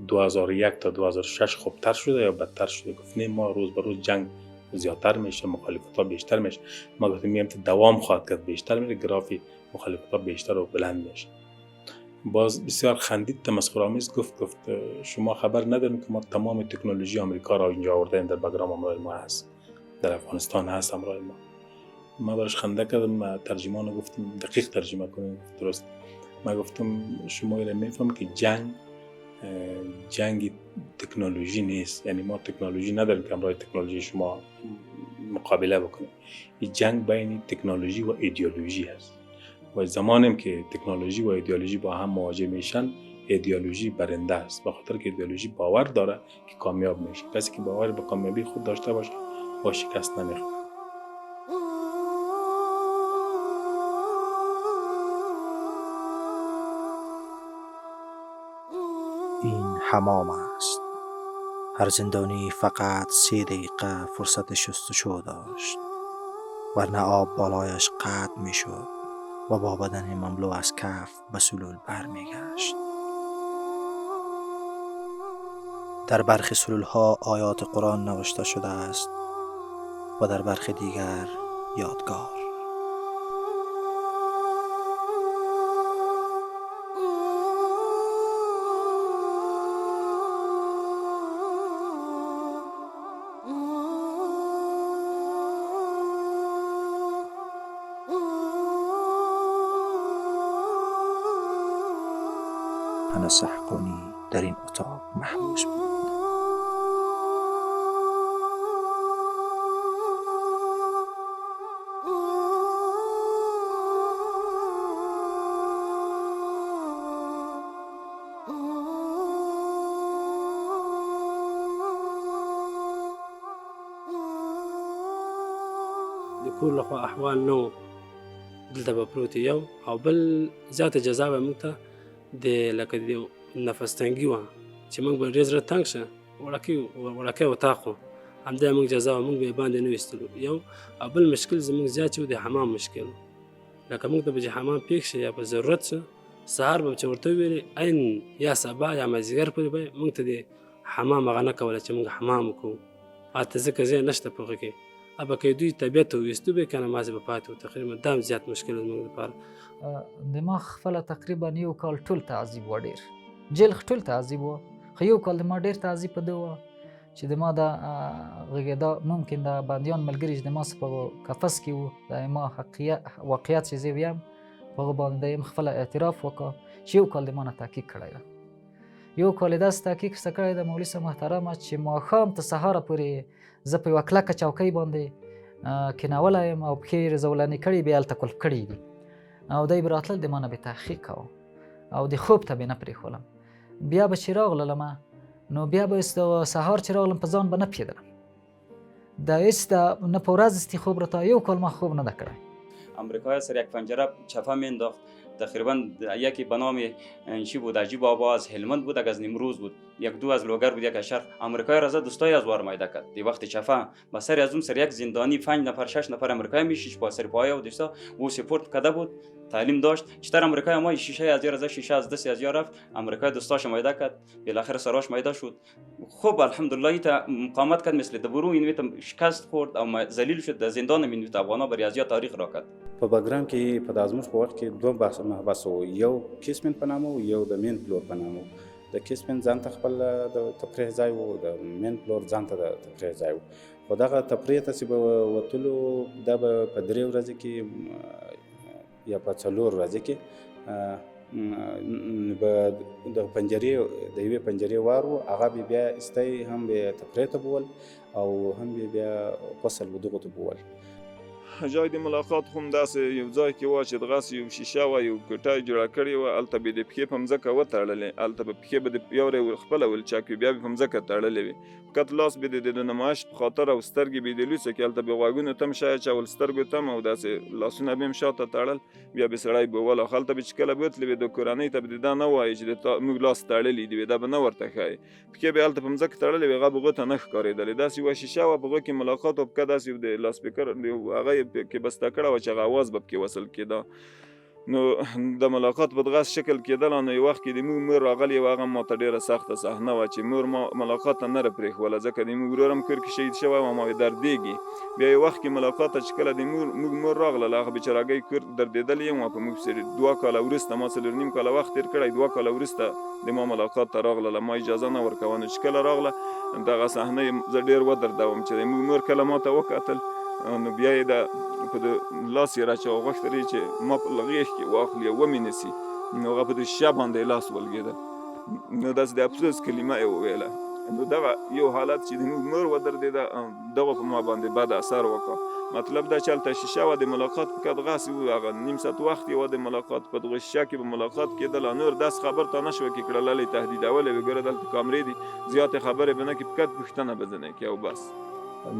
2001 تا 2006 خوبتر شده یا بدتر شده؟ گفت نه، ما روز به روز جنگ زیادتر میشه، مخالفت ها بیشتر میشه. ما گفتم میگم دوام خواهد کرد، بیشتر میره، گراف مخالفت ها بیشتر و بلند میشه. باز بسیار خندید، تمسخرآمیز گفت شما خبر ندارید که ما تمام تکنولوژی آمریکا را اینجا آوردیم، در بگرام همراه ما هست، در افغانستان هست همراه ما. ما براش خنده کردم، ترجمان گفتم دقیق ترجمه کنید درست. ما گفتم شما را میفهم که جنگ تکنولوژی نیست، یعنی ما تکنولوژی نداریم که همراه تکنولوژی شما مقابله بکنیم. این جنگ بین تکنولوژی و ایدئولوژی هست و زمانیم که تکنولوژی و ایدئولوژی با هم مواجه میشن، ایدئولوژی برنده است، به خاطر که ایدئولوژی باور داره که کامیاب میشه. کسی که باور به کامیابی خود داشته باشه با شکست نمیخوره. این حمام است. هر زندانی فقط 3 دقیقه فرصت شستشو داشت، ورنه آب بالایش قطع میشد و با بدن مملو از کف به سلول برمیگشت. در برخی سلول ها آیات قرآن نوشته شده است و در برخی دیگر یادگار. انس حقانی در این اتاق محبوس بود. د کور لخوا احوال نه و دلته به پروت یو او بل زیاته جزا به موږ ته د لکه د نفس تنګي وه چې موږ به ډېر زړه تنګ شه وړوکی اتاق و، همدا موږ جزا وه، موږ به یې باندې نه ویستلو یو. او بل مشکل زموږ زیات چې و د حمام مشکل و، لکه موږ ته به چې حمام پېښ شه یا په ضرورت شه، سهار به چې ورته وویلې عین یا سبا یا مازدیګر پورې به موږ ته د حمام هغه نه کوله چې موږ حمام وکړو. هلته ځکه ځای نشته په هغه کې، ابا که دوی طبیعت ته ویستو به کنه مازې به پاتې و. تقریبا دا هم زیات مشکل و زموږ لپاره. د ما خپله تقریبا یو کال ټول تعذیب و، ډېر جیل ټول تعذیب و، خو یو کال د ما ډېر تعذیب په ده وه چې د ما دا غږېدا ممکن د بندیان ملګري چې د ما څخه په قفس کې وو، د ما واقعیت چې زه ویم په هغه باندې یم خپله اعتراف وکړه چې یو کال د ما نه تحقیق کړی ده. یو کال یې داسې تحقیق څه کړی ده مولوي صاحب محترمه چې ماښام تر سهاره پورې زه په یوه کلکه چوکۍ باندې کېنولی یم او پښې یې زولنې کړي بیا هلته قلف کړي دي او دی به راتلل د ما نه به تحقیق کوه او د خوب ته به یې نه پرېښولم. بیا به چې راغللمه نو بیا به سهار چې راغلم په ځان به نه پوهېدلم. دا هیڅ نه په ورځ استی خوب راته یو کال ما خوب نه ده کړی. امریکایی سر یک پنجره چفه مینداخت. تقریبا یکی به نام چی بود عجیب آبا از هلمند بود، از نیمروز بود، یک دو از لوگر بود، یک از شرق. امریکایی رضا دوستای از وار مایده کرد دی وقت چفه با سر از اون سر یک زندانی 5 نفر 6 نفر امریکایی میشیش با سر پایه و دوستا او سپورت کرده بود، تعلیم داشت. چطور امریکایی ما شیشه از یار از شیشه از دست از یار رفت، امریکایی دوستاش مایده کرد، بالاخره سراش مایده شد. خب الحمدلله تا مقاومت کرد، مثل دبرو این شکست خورد او ذلیل شد، زندان مینوت افغانا بر ازیا تاریخ را کرد. په بګرام کې په دازموش په وخت کې دوه محبس وو، یو کیسمن په نامه او یو د مین پلور په نامه. د کیسمن ځان ته خپل د تفریح ځای وو، د مین پلور ځان ته د تفریح ځای وو. خو دغه تفریح ته چې به وتلو دا به په 3 ورځې کې یا په 4 ورځې کې به د پنجرې د یوې پنجرې وار وو، هغه به بیا استی هم به تفریح ته بول او هم به بیا فصل به دغو ته بول. جای د ملاقات هم داسې یو ځای کې وه چې دغسې یو شیشه وه، یو ګټۍ جوړه کړې وه، هلته به یې د پښې په مځکه وتړلې، هلته به پښې به د یو خپله ولچک وي، بیا به په مځکه تړلې وي. کت لاس به د نمایش په خاطر او سترګې به یې د لوڅه کړي، هلته به غوږونو ته هم شی اچول، سترګو ته هم، او داسې لاسونه به هم شاته تړل، بیا به سړی بول. او هلته به چې کله به وتلې وې د کورنۍ ته به د دا نه وایي چې موږ لاس تړلي دي، دا به نه ورته ښایي. پښې به یې هلته په مځکه تړلې وې، هغه به هغو ته نه ښکارېدلې. داسې یوه شیشه وه، په هغو کې ملاقات وه، پکه داسې د لاسپیکر هغه یې پکې بسته کړه وه چې هغه اواز به پکې وصل کېده. نو د ملاقات په دغه شکل کېدله. نو یو وخت کې د موږ مور راغلې وه، هغه ماته ډېره سخته صحنه وه چې مور ما ملاقات ته نه راپرېښوله، ځکه د موږ ورور هم کور کې شهید شوی و، ما وې دردېږي. بیا یو وخت کې ملاقات ته چې کله د موږ مور راغله، هغه بیچارهګۍ کور دردېدلې یم، په موږ پسې 2 کاله وروسته، ما 4.5 کاله وخت تېر کړی، 2 کاله وروسته د ما ملاقات ته راغله، ما اجازه نه ورکوه. نو چې کله راغله دغه صحنه زه ډېر ودردوم چې د موږ مور کله ما ته وکتل، نو بیا یې په لاس یې راچوه، غوښتل یې چې ما په غېږ کې واخلي او ومې نیسي. نو هغه په د شیشه باندې یې لاس ولګېده. نو داسې د افسوس کلمه یې وویله. نو دغه یو حالت چې د موږ مور ودردېده، دغه په ما باندې بد اثر وکړه. مطلب دا چې هلته شیشه وه، د ملاقات په که دغسې وو، هغه نیم ساعت وخت یې وه د ملاقات، په دغه شیشه کې به ملاقات کېدله. نور داسې خبر تا نه شوه کې کړله، یې تهدیدولې وې، ګوره دلته کامرې دي، زیاتې خبرې به نه کړي، فقط پوښتنه به ځنې کړي او بس.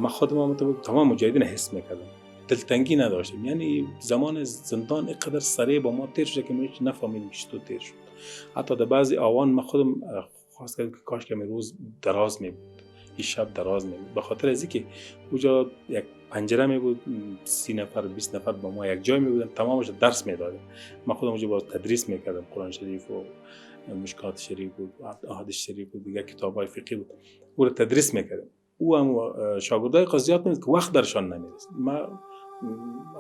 من خودم تمام مجاهدین حس میکردم، دلتنگی نداشتیم. یعنی زمان زندان اینقدر سریع با ما تیر شد که ما هیچ نفهمیدیم چطور تیر شد. حتی در بعضی آوان من خودم خواست کردم که کاش که روز دراز می بود، این شب دراز می بود، به خاطر از اینکه اونجا یک پنجره می بود، 30 نفر 20 نفر با ما یک جای می بودن، تمامش درس می دادیم. من خودم اونجا باز تدریس می کردم، قرآن شریف و مشکات شریف بود، احادیث شریف بود، دیگه کتابای فقهی بود، او رو تدریس می کردم. او هم شاگردای قضیات نیست که وقت درشان نمیرسید. ما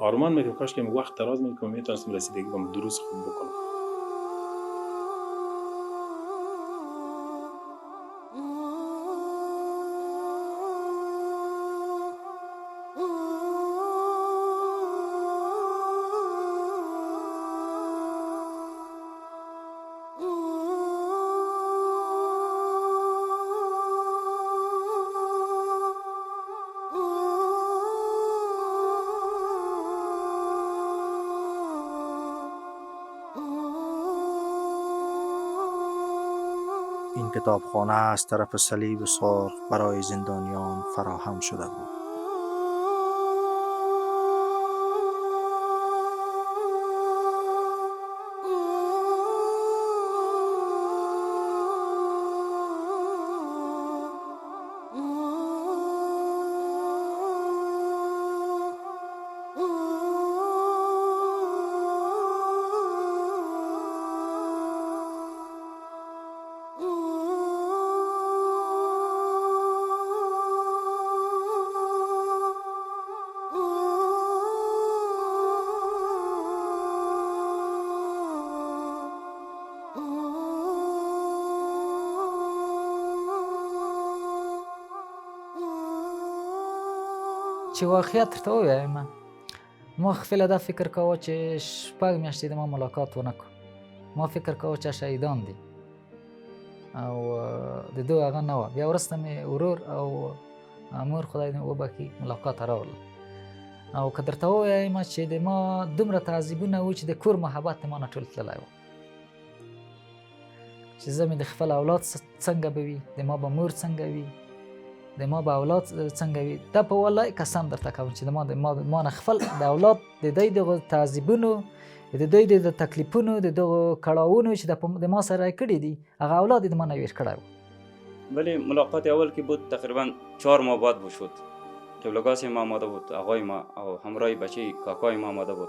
آرمان میکنم کاش که وقت دراز میکنم میتونستم رسیدگی به دروس خوب بکنم. این کتابخانه از طرف صلیب سرخ برای زندانیان فراهم شده بود. چې واقعیت درته ووایم، ما خپله دا فکر کوه چې 6 میاشتې د ما ملاقات ونه کړو. ما فکر کوه چې شهیدان دي، او د دوی هغه نه وه. بیا وروسته مې ورور او مور خدای دې وبخي ملاقات راغله. او که درته ووایم چې د ما دومره تعذیبونه و چې د کور محبت ما نه ټول تللی و، چې زه مې د خپل اولاد څنګه به وي، د ما به مور څنګه وي، د ما به اولاد څنګه وي. دا په والله قسم درته کوم چې ما نه خپل د اولاد د دوی دغو تعذیبونو، د دوی د تکلیفونو، د دغو کړاوونو چې د ما سره کړي دي، هغه اولاد د ما نه ویر کړی و. ولی ملاقات اول که بود تقریبا 4 ماه بعد شد. قبلگاس ما آماده بود، آقای ما او همراه بچه کاکای ما آماده بود.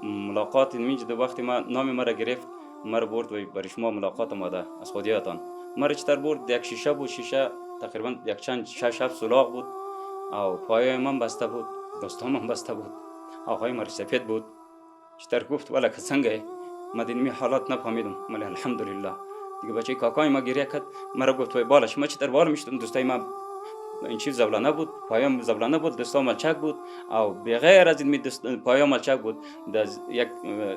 ملاقات میجد وقتی ما نام مرا گرفت، مرا برد و برای شما ملاقات آماده از خودیاتان. مرا چطور برد؟ یک شیشه بود، شیشه تقریبا یک چند 6-7 سوراخ بود او پایه من بسته بود، دستام من بسته بود، آقای مرا سفید بود. چطور گفت ولی که څنګه ما دین می حالات نفهمیدم، ولی الحمدلله دیگه بچه کاکای ما گریه کرد. مرا گفت وای بالش ما چطور بال میشتم، دوستای ما این چیز زولانه بود، پایم زولانه بود، دستام ملچک بود او بغیر از این پایم ملچک بود، یک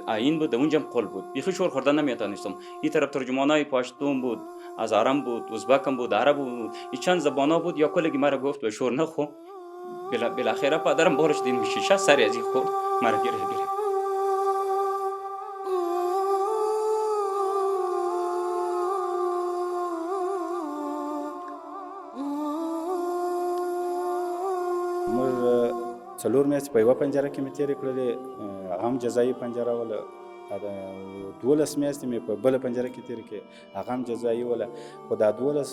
آیین بود، اونجا قل بود. بیخی شور خوردن نمیتونستم. این طرف ترجمانای پشتون بود، از آرام بود، ازبکم بود، عرب بود، این چند زبانا بود. یا کلگی مرا گفت و شور نخو. بالاخره پدرم بارش دین میشه سری از این خورد مرا گره. موږ 4 میاشتې په یوه پنجره کې مې تېرې کړلې، هغه هم جزایي پنجره وله. 12 میاشتې مې په بله پنجره کې تېرې کړې، هغه هم جزایي وله. خو دا 12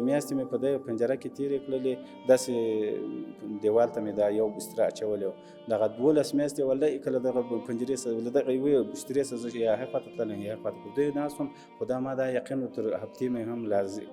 میاشتې مې په دې پنجره کې تېرې کړلې، داسې دیوال ته مې دا یو بستره اچولی و. دغه 12 میاشتې والله کله دغه پنجرې سره له دغه یوې بسترې سره زه یا هغې خواته تلم یا هغې خواته پر دوی ناست وم. خو دا ما دا یقین تر هفتې مې هم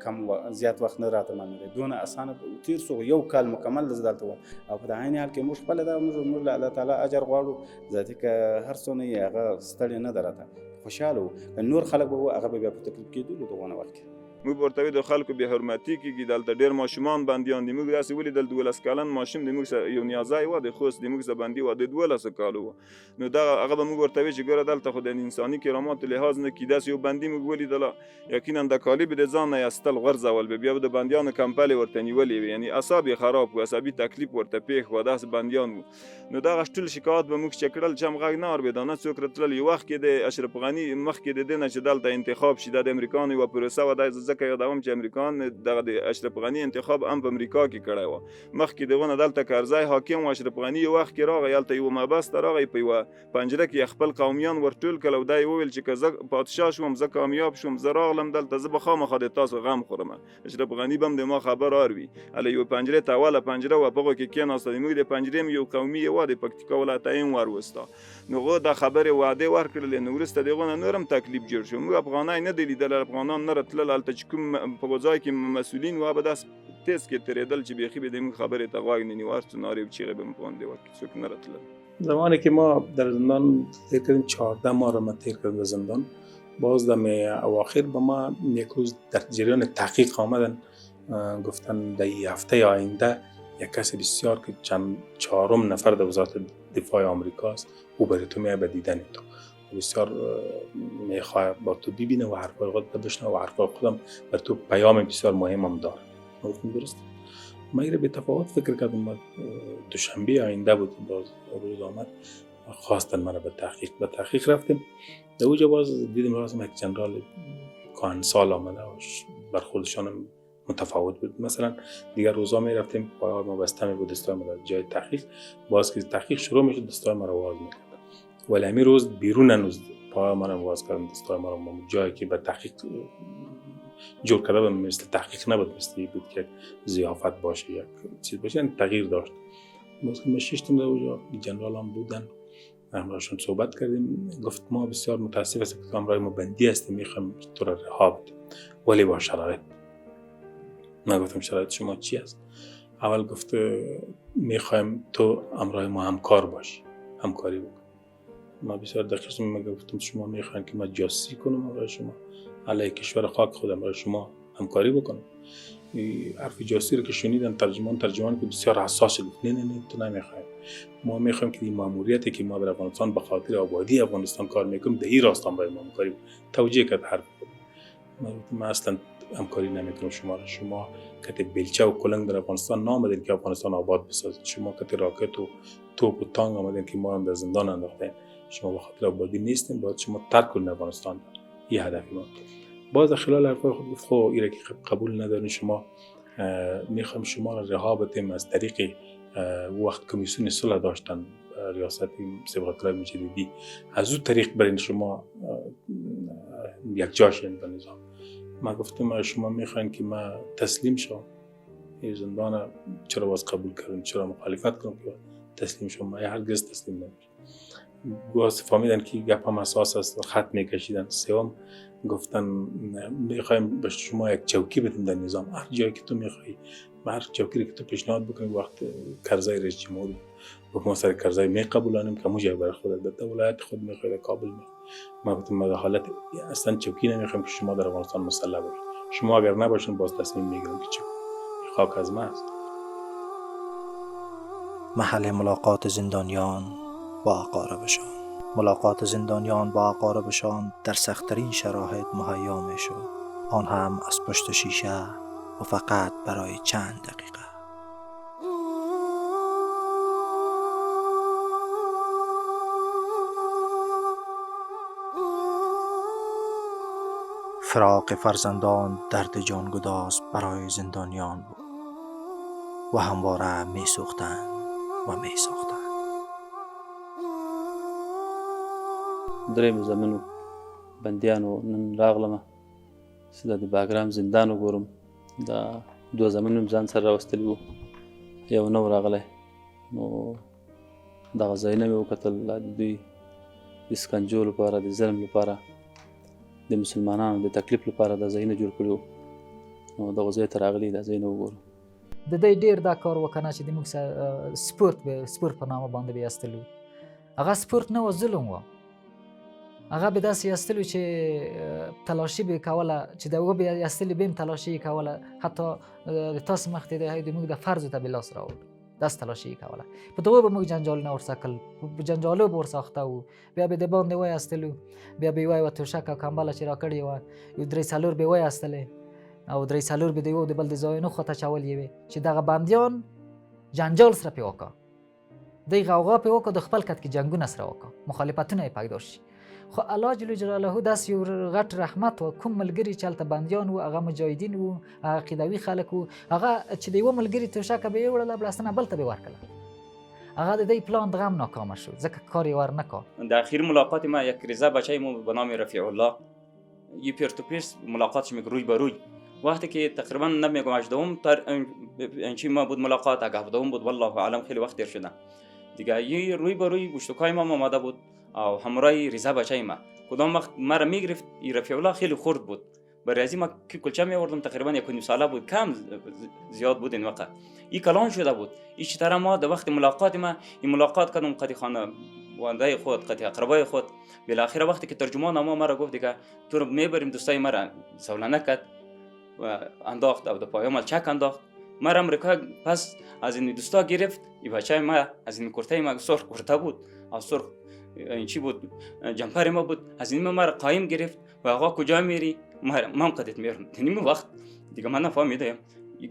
کم زیات وخت نه راته معلومېدی. دونه اسانه تېر شو، یو کال مکمل زه دلته وم. او په د عین حال کې موږ خپله دا موږ له الله تعالی اجر غواړو، ذاتي که هر څونه یې هغه ستړی نه ده راته، خوشحاله وو. نور خلک به وو هغه به بیا په تکلیف کېدلو دغونه وخت کې. موږ ورته وایو د خلکو بې حرمتي کېږي، دلته ډېر ماشومان بندیان دي. موږ داسې ولیدل 12 کلن ماشوم د موږ سره یو نیازی و، د خوست د موږ سره بندي و، د 12 کالو و. نو دغه هغه به موږ ورته وایو چې ګوره دلته خو د انساني کراماتو لحاظ نه کېږي. داسې یو بندي موږ ولیدله، یقینا د کالي به د ځان نه ایستل غورځول به، بیا به د بندیانو کمپلې ورته نیولې وې، یعنې اعصاب یې خراب و، عصبي تکلیف ورته پېښ و، داسې بندیان وو. نو دغه ټول شکایات به موږ چې کړل چې هم غږ نه اورېده، نه څوک راتلل. یو وخت کې د اشرف غني مخکې د دې نه چې دلته انتخاب شي، دا د امریکا نه یوه پروسه وه. دا ځکه یادوم چې امریکایان دغه د اشرف غني انتخاب هم په امریکا کې کړی و. مخکې دغونه دلته کرزی حاکم و، اشرف غني یو وخت کې راغی هلته یوه محبس ته راغی، په یوه پنجره کې خپل قومیان ورټول کړل او دا یې وویل چې که زه پادشاه شوم، زه کامیاب شوم، زه راغلم دلته، زه به خامخا د تاسو غم خورم. اشرف غني به هم د ما خبر اروي. هله یوه پنجرې ته اوله پنجره وه، په هغو کې کېناسته. موږ د پنجرې هم یو قومي یې وه، د پکتیکا ولایت یې هم وروسته. نو هغو دا خبرې وعدې ورکړلې. نو وروسته د هغو نه نور هم تکلیف جوړ شو. موږ افغانۍ نه دی لیدل، افغانان نه راتلل هلته چې کوم په ځای کې مسؤلین و، به داسې تیز کې تېرېدل چې بیخي به د موږ خبرې ته غوږ نه نیو، هر څه نارې و چیغې به مو باندې وکړي، څوک نه راتلل. زمانی که ما در زندان تیر کردیم 14 ماه را ما تیر کردیم در زندان. باز دم اواخر به ما یک روز در جریان تحقیق آمدن، گفتن در هفته آینده یک کسی بسیار که چند 4م نفر در وزارت دفاع آمریکاست، او برای تو میاد به دیدن تو، بسیار میخواد با تو ببینه و حرفای خودت بشنوه و حرفای خودم بر تو پیام بسیار مهم هم داره. گفتم درست. ما ایره به تفاوت فکر کردم. دوشنبه آینده بود باز روز آمد، خواستن من به تحقیق رفتیم. در اونجا باز دیدیم رازم یک جنرال کهنسال آمده و برخوردشان متفاوت بود. مثلا دیگر روزا می رفتیم پای ما بسته می بود، دستای ما در جای تحقیق، باز که تحقیق شروع میشد دستای ما رو واز میکرد. ولی همین روز بیرون هنوز پای ما رو واز کردن، دستای ما رو جایی که به تحقیق جور کرده بود، مثل تحقیق نبود، مثل بود که ضیافت باشه یک چیز باشه، یعنی تغییر داشت. باز که ما ششتیم در اونجا، جنرال هم بودن، همراهشون صحبت کردیم. گفت ما بسیار متاسف هستیم که همراه ما بندی هستیم، میخوایم تو را رها بدیم ولی با شرایط. من گفتم شرایط شما چی است؟ اول گفت میخوایم تو همراه ما همکار باشی، همکاری بکن. ما بسیار دقیق گفتم شما میخواین که ما جاسوسی کنم همراه شما، علیه کشور خاک خودم همراه شما همکاری بکنم؟ حرف جاسوسی رو که شنیدن ترجمان که بسیار حساس بود، نه تو نمیخوایم. ما میخوایم که این ماموریتی که ما در افغانستان به خاطر آبادی افغانستان کار میکنیم، به این راست هم باید ما همکاری توجیه کرد حرف. من اصلا همکاری نمیکنم شما را. شما کتی بیلچه و کلنگ در افغانستان نامدین که افغانستان آباد بسازید. شما کتی راکت و توپ و تانگ آمدین که ما هم در زندان انداختین. شما به خاطر آبادی نیستین، باید شما ترک کنید افغانستان. این هدف ما. باز خلال حرفای خود گفت خب ایره که قبول ندارین شما، میخوام شما را رها بتیم از طریق وقت کمیسیون صلح داشتن ریاست صبغت‌الله مجددی، از اون طریق برین شما یک جاشین به نظام. ما گفتم شما میخواین که ما تسلیم شم این زندان، چرا باز قبول کردن، چرا مخالفت کنم که تسلیم شم؟ ما هرگز تسلیم نمیشم. باز فهمیدن که گپ هم اساس است، خط میکشیدن. سوم گفتن میخوایم به شما یک چوکی بدیم در نظام، هر جایی که تو میخوای، هر چوکی که تو پیشنهاد بکنی. وقت کرزای رئیس جمهور با ما سر کرزای میقبولانیم که موجه برای خودت بده، ولایت خود میخوای کابل می. ما گفتم ما حالت اصلا چوکی نمیخوایم که شما در افغانستان مسلح باشید. شما اگر نباشین باز تصمیم میگیریم که چه خاک از ما است. محل ملاقات زندانیان با اقاربشان. ملاقات زندانیان با اقاربشان در سخت‌ترین شرایط مهیا میشد، آن هم از پشت شیشه و فقط برای چند دقیقه. فراق فرزندان درد جانگداز برای زندانیان بود و همواره می سوختند و می ساختند. دریم زمینو بندیانو نن راغلمه چې د باګرام زندان وګورم. دا دوه زمینو ځان سره راوستلي وو، یو نو راغلی نو دغه ځایونه مې وکتل د دوی د سکنجو لپاره، د ظلم لپاره، د مسلمانانو د تکلیف لپاره دا ځایونه جوړ کړي وو. نو دغه ځای ته راغلي دا ځایونه وګورم. د دوی ډېر دا کار وکنه چې د موږ سپورت په نامه باندې به ایستلو. هغه سپورت نه و، ظلم و. هغه به داسې ایستلو چې تلاشي به کوله، چې د هغه به ایستلي به هم تلاشي کوله، حتی د تاسو مخ ته د موږ د فرض ته به لاس راوړ، داسې تلاشي کوله. په دغه به موږ جنجالونه ورسکل، جنجالو به ورساخته وو. بیا به د باندې وایستلو، بیا به یوه توشک او کمبله چې راکړې وه یو درې څلور به وایستلې او درې څلور به د یو د بل د ځایونو خواته اچولې وې چې دغه بندیان جنجال سره پې وکړه، دوی غوغا پې وکړه، د خپل کټ کې جنګونه سره وکړه، مخالفتونه یې پیدا شي. خو الله جل جلاله داسې یو غټ رحمت و، کوم ملګري چې هلته بندیان وو هغه مجاهدین وو، هغه عقیدوي خلک وو، هغه چې د یوه ملګري توشکه به یې وړله بلستنه بل ته به یې ورکړله. هغه د دې پلان دغه هم ناکامه شو، ځکه کار یې ور نه کړ. در اخیر ملاقات ما یک ریزه بچه ما به نام رفیع الله، یه پیر تو پیر ملاقاتش میگه روی به روی. وقتی که تقریبا نمیگم 18 چی ما بود ملاقات، اگه 17 بود والله اعلم، خیلی وقت دیر شده دیگه. یه روی به روی گوشتکای ما آماده بود او همراه ریزه بچه ما. کدام وقت مرا میگرفت رفیع الله خیلی خرد بود، برای ازی ما که کلچه میوردم تقریبا 1.5 ساله بود، کم زیاد بود این وقت. این کلان شده بود. ایش طرح ما در وقت ملاقات ما این ملاقات کردم قدی خانه وانده خود، قدی اقربای خود. بالاخره وقتی که ترجمان ما مرا گفت دیگه تو رو میبریم، دوستای مرا سولانه کرد و انداخت او در پای ملچک انداخت. مرا امریکا پس از این دوستا گرفت. این بچه ما از این کرته ما سرخ کرته بود، از سرخ این چی بود جمپر ما بود، از این مرا قایم گرفت و آقا کجا میری؟ ما قدت میرم. تنیم وقت دیگه من نفهمیدم،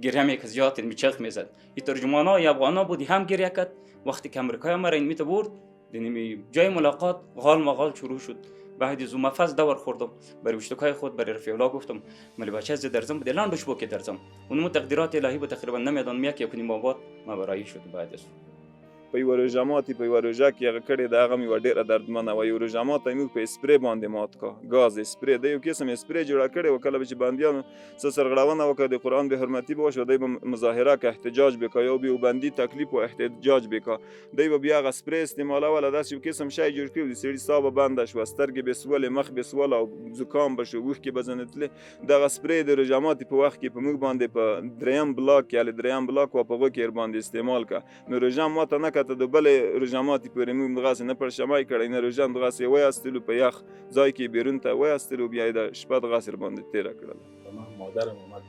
گریه می که زیاد میچخ میزد. این ترجمانا یا افغانا بودی هم گریه کرد. وقتی که امریکای مرا این میت برد دنیمی جای ملاقات غال مغال شروع شد. بعد از اون مفز دور خوردم، برای اشتکای خود برای رفیع الله گفتم ملی بچه از درزم بده لاندش بو که درزم. اونم تقدیرات الهی به تقریبا نمیدان میک یا کنیم آباد ما برای شد. بعد از په یوه روژه ماتې په یوه روژه کې هغه کړې ده، هغه مې یوه ډېره دردمنه وه. یوه روژه ماته موږ په اسپرې باندې مات کړه، ګاز اسپرې. ده یو قسم اسپرې جوړه کړې وه، کله به چې بندیانو څه سرغړونه وکړه، د قرآن بې حرمتي به وشوه، دی به مظاهره که احتجاج بکړه، یا به یو بندي تکلیف و احتجاج بکړه، دی به بیا هغه اسپرې استعمالوله. داسې یو قسم شی جوړ کړي و، د سړي ساه به بنده شوه، سترګې به سولې، مخ به سوله او زکام به شو، اوښکې به ځنې تلې. دغه اسپرې د روژه ماتې په وخت کې په موږ باندې په دریم بلاک کې، هلې دریم بلاک و، په هغو کې ورباندې استعمال کړه. نو روژه ماته نه کته د بلې روژه ماتې پورې موږ دغسې نه پړشمای کړی، نه روژه دغسې وایستلو، په یخ ځای کې بیرون ته وایستلو، بیا یې د شپه دغسې ورباندې تېره کړله. مادرم اومد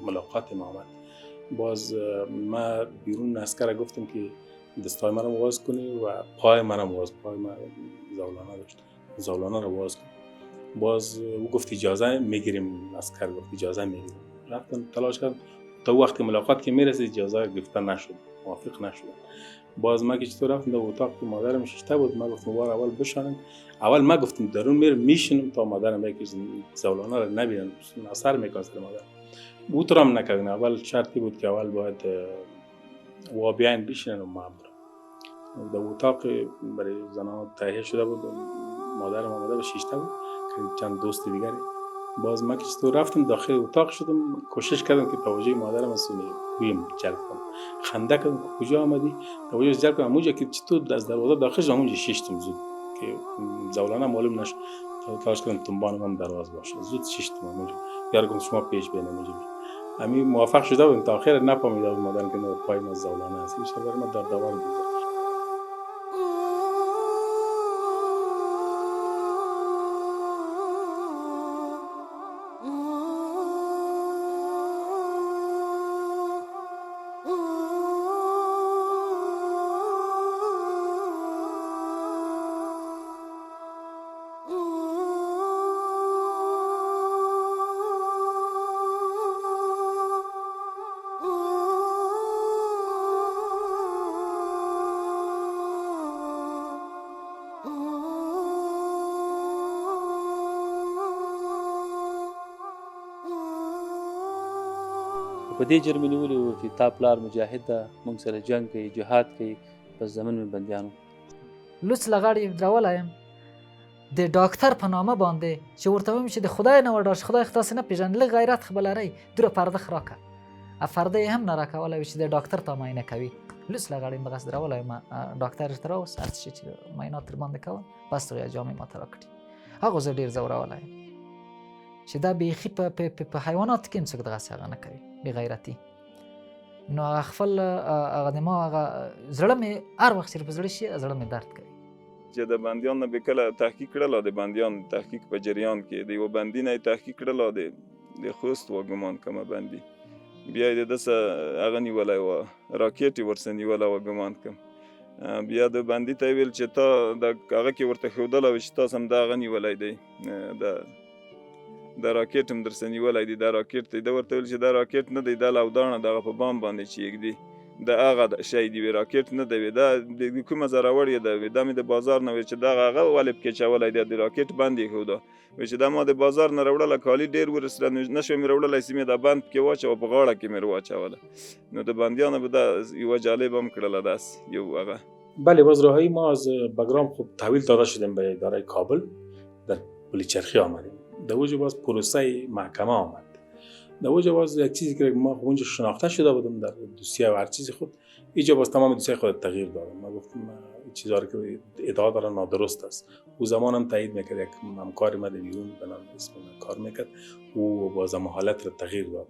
ملاقات ما آمد. باز ما بیرون اسکر گفتم که دستای منو باز کنی و پای منو باز، پای من زولانه داشت، زولانه رو باز کن. باز او گفت اجازه میگیریم، عسکر گفت اجازه میگیریم. رفتن تلاش کردن تا وقتی ملاقات که میرسید اجازه گرفتن نشد، موافق نشدن. باز ما که چطور رفتم در اتاق که مادرم ششته بود، ما گفتم بار اول بشانم. اول ما گفتم درون میرم میشینم تا مادرم یکی زولانه رو نبینن، اثر میکنه سر مادر. او طور هم نکردن. اول شرطی بود که اول باید و بیاین بشینن و ما برم. در اتاق برای زنان تهیه شده بود، مادرم آمده و ششته بود که چند دوست دیگری. باز ما که چطور رفتم داخل اتاق شدم، کوشش کردم که توجه مادرم از گویم جلب کنم. خنده کردم که کجا آمدی؟ توجه جلب کنم. اونجا که چطور از دروازه داخل شدم اونجا ششتم زود که زولانه معلوم نشد. تلاش کردم تنبانم هم دروازه باشه. زود ششتم اونجا. یارو گفت شما پیش بینم اونجا. همین موافق شده بودم تا آخر نفهمیده بود مادرم که پای ما زولانه است. میشه برای ما در دوار بود. په دې جرم یې نیولي وو چې تا پلار مجاهد ده، موږ سره جنګ کوي، جهاد کوي، په زمن مې بندیانو. لوڅ لغړی درولی یم د ډاکتر په نامه باندې چې ورته وایم چې د خدای نه وډار شي، خدای خو تاسې نه پېژني، لږ غیرت خو به لرئ، دوره پرده خو راکړه. پرده یې هم نه راکولی وي چې د ډاکتر تا معاینه کوي. لوڅ لغړی یم دغسې درولی یم. ډاکتر ورته راوست، هر څه شي چې معاینات در باندې کوه، بس هغې جامې ماته راکړي. هغه زه ډېر ځورولی یم چې دا بیخي په حیواناتو کې هم څوک دغسې هغه نه کوي، بې غیرتي. نو هغه خپل هغه د ما هغه زړه مې هر وخت چې په زړه شي زړه مې درد کوي. چې د بندیان نه به کله تحقیق کړل، د بندیان تحقیق په جریان کې د یو بندي نه تحقیق کړل، د خوست و ګمان کومه بندي بیا د دسه هغه نیولی وه، راکېټ یې ورسره نیولی وه ګمان کوم. بیا د بندي ته یې ویل چې تا د هغه کې ورته ښودلی وه چې تاسو هم دا هغه نیولی دی، دا راکېټ هم درسره نیولی دی، دا راکېټ دی. ده ورته ویل چې دا راکېټ نه دی، دا لوداڼه دغه په بام باندې چې یږدي د هغه شی دی، راکېټ نه دی. دا د کومه زراور یې ده؟ دا مې د بازار نه وی چې دغه هغه ولې پکې چولی دی، د راکېټ بند یې ښوده. وی چې دا ما د بازار نه راوړله، کالي ډېر ورسره نه شوی مې راوړلی، سیمې دا بند پکې واچوه، په غاړه کې مې واچوله. نو د بندیانو به دا یوه جالب هم کړله داسې یو هغه. بله، باز راهایی ما از بگرام خوب تحویل داده شدیم به اداره کابل، در پلیچرخی آمدیم. در اوجه باز پروسه محکمه آمد. در اوجه باز یک چیزی که ما اونجا شناخته شده بودم در دوسیه و هر چیزی خود، اینجا باز تمام دوسیه خود تغییر دادم. ما گفتم چیزا رو که ادعا دارن نادرست است. او زمان هم تایید میکرد، یک همکار ما در بیرون به نام اسم کار میکرد، او باز هم حالت رو تغییر داد.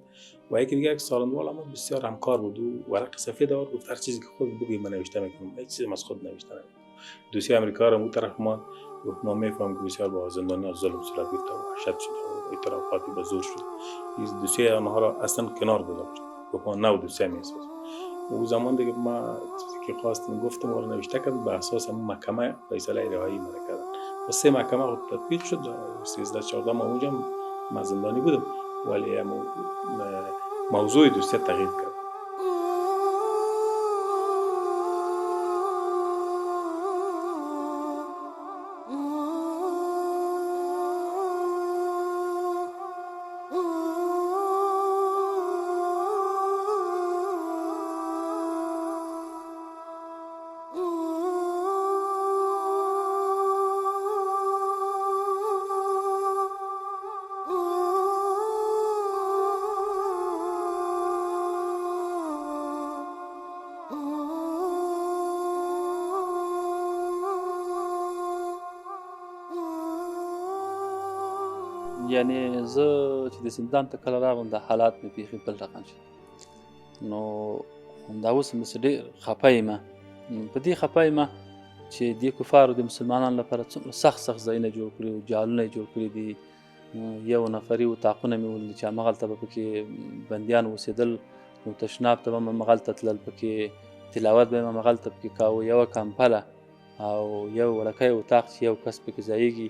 و یکی دیگه یک سالنوال هم بسیار همکار بود، و ورق سفید آورد، گفت هر چیزی که خود بگوی من نوشته میکنم، هیچ چیزی از خود نوشته نمیکنم. دوسیه امریکا رو اون طرف ما گفت ما میفهمیم که بسیار با زندانیان ظلم صورت گرفته و وحشت شده و اعترافاتی به زور شد. این دوسیه آنها را اصلا کنار گذاشت، گفت ما نو دوسیه میسازیم. او زمان دیگه ما چیزی که خواستیم گفتم و نوشته کردم، به اساس همون محکمه فیصله رهایی ما کردن و 3 محکمه خود تطبیق شد. 13-14 ما اونجا من زندانی بودم، ولی موضوع دوسیه تغییر کرد. یعنی زه چې د زندان ته کله راغلم دا حالات مې بیخي بل رقم شي. نو همدا اوس هم داسې ډېر خفه یم. په دې خفه یم چې دې کفارو د مسلمانانو لپاره څومره سخت ځایونه جوړ کړي او جالونه یې جوړ کړي دي. یو نفري اطاقونه مې ولیدل چې همغلته به پکې بندیان اوسېدل، نو تشناب ته به هم همغلته تلل، پکې تلاوت به هم همغلته پکې کاوه. یوه کمپله او یو وړکی اطاق چې یو کس پکې ځایږي،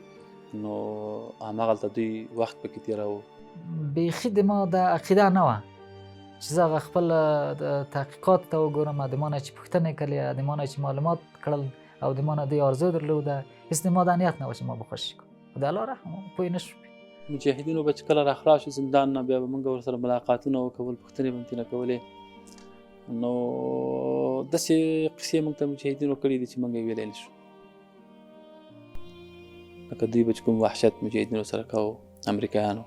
نو هماغلته دوی وخت پکې تېراوه. بیخي د ما د عقیده نه وه چې زه هغه خپل تحقیقات ته وګورم، د ما نه چې پوښتنې کړلې، د ما نه چې معلومات کړل او د ما نه دوی آرزو درلوده، هېڅ د ما د نیت نه وه چې ما به خوشي کړم. خو د الله رحم و، پوه نه شوم. مجاهدینو به چې کله راخلاص شو زندان نه، بیا به موږ ورسره ملاقاتونه وکول، پوښتنې به مې ترېنه کولې. نو داسې قصې موږ ته مجاهدینو کړي دي چې موږ یې ویلی نه شو. لکه دوی به چې کوم وحشت مجاهدینو سره کوو، امریکایانو،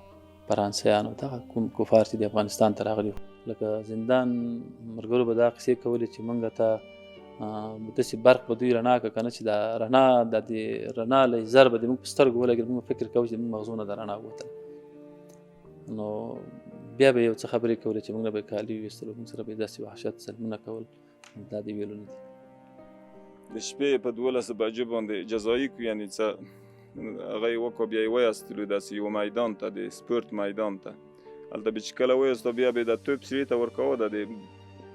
فرانسیانو، دغه کوم کفار چې د افغانستان ته راغلي، لکه زندان ملګرو به دا قصې کولې چې موږ ته داسې برق به دوی رڼا کړه که نه، چې دا رڼا د دې رڼا لیزر به د موږ په سترګو ولګېد، موږ فکر کوو چې موږ مغزونه د رڼا ووتله. نو بیا به یو څه خبرې کولې چې موږ نه به یې کالي وویستلو، موږ سره به یې داسې وحشت ظلمونه کول. دا د ویلو نه دي. د شپې په 12 بجو باندې جزایي کو، یعنې څه هغه یې وکړو، بیا یې ویستلو داسې یو میدان ته، د سپورت میدان ته. هلته به چې کله ویستو بیا به د توپ سرې ته ورکوه، د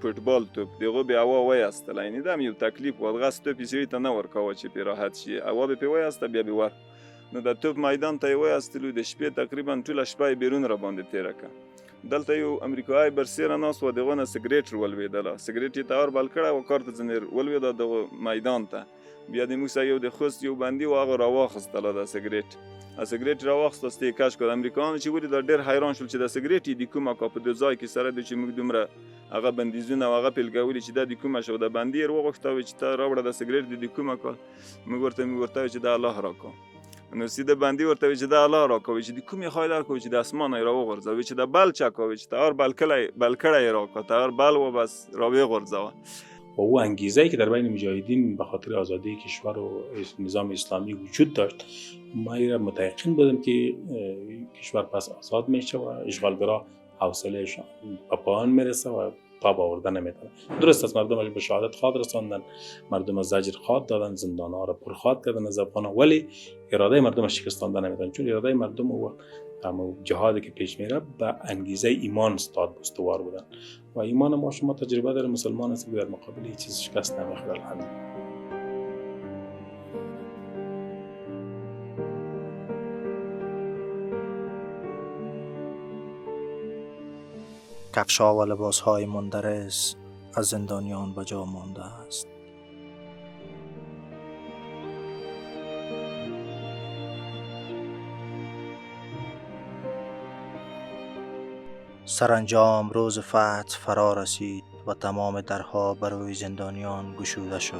فوټبال توپ د هغو به هوا ویستله، یعنې دا هم یو تکلیف و، دغسې توپ یې سرې ته نه ورکوه چې پرې راحت شي، هوا به پرې ویسته بیا به ور. نو د توپ میدان ته یې ویستلو، د شپې تقریبا ټوله شپه یې بیرون را باندې تېره کړه. دلته یو امریکایي برسېره ناست و، د هغه نه سګرېټ ولوېدله، سګرېټ یې ته اور بل کړی و، کار ته ځینې ولوېده دغه میدان ته. بیا د موږ سره یو د خوست یو بندي و، هغه راواخیستله دا سګرېټ، سګرېټ راواخیسته، ستې کش کړه. امریکایانو چې ولید ډېر حیران شول چې دا سګرېټ یې د کومه کا په دې ځای کې سره دی چې موږ دومره هغه بندیزونه او هغه پیلګولي چې دا د کومه شو. د بندي یې وغوښته چې ته راوړه دا سګرېټ د کومه کا. موږ ورته وایو چې دا الله راکړه. نو سیده بندي ورته وایي چې دا الله راکړه، چې د کومې خای درکړو چې د اسمانه یې راوغورځوي، چې د بل چکوي، چې ته اور بل کړی یې راکړه، ته اور بل و بس راوغورځوه. و او انگیزه‌ای که در بین مجاهدین به خاطر آزادی کشور و نظام اسلامی وجود داشت، ما متيقن بودم که کشور پس آزاد میشه و اشغالگرا حوصله‌شان به پایان میرسه و تاب آورده نمیتونه. درست است مردم به شهادت خواد رساندن، مردم از زجر خواد دادن، زندان‌ها را پرخواد کردن از افغان‌ها، ولی اراده مردم شکستانده نمیتونه، چون اراده مردم و جهادی که پیش میره به انگیزه ایمان استوار بودن و ایمان ما شما تجربه داره، مسلمان است که در مقابل هیچ چیز شکست نمیخوره. الحمدلله. کفش‌ها و لباس‌های مندرس از زندانیان به جا مانده است. سرانجام روز فتح فرا رسید و تمام درها بر روی زندانیان گشوده شد.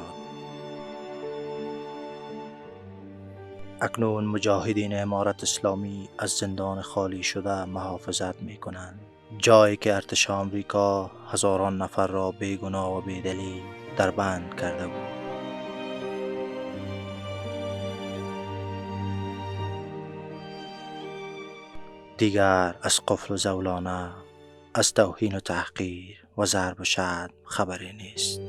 اکنون مجاهدین امارت اسلامی از زندان خالی شده محافظت می کنند، جایی که ارتش آمریکا هزاران نفر را بیگناه و بیدلیل در بند کرده بود. دیگر از قفل و زولانه، از توهین و تحقیر و ضرب و شتم خبری نیست.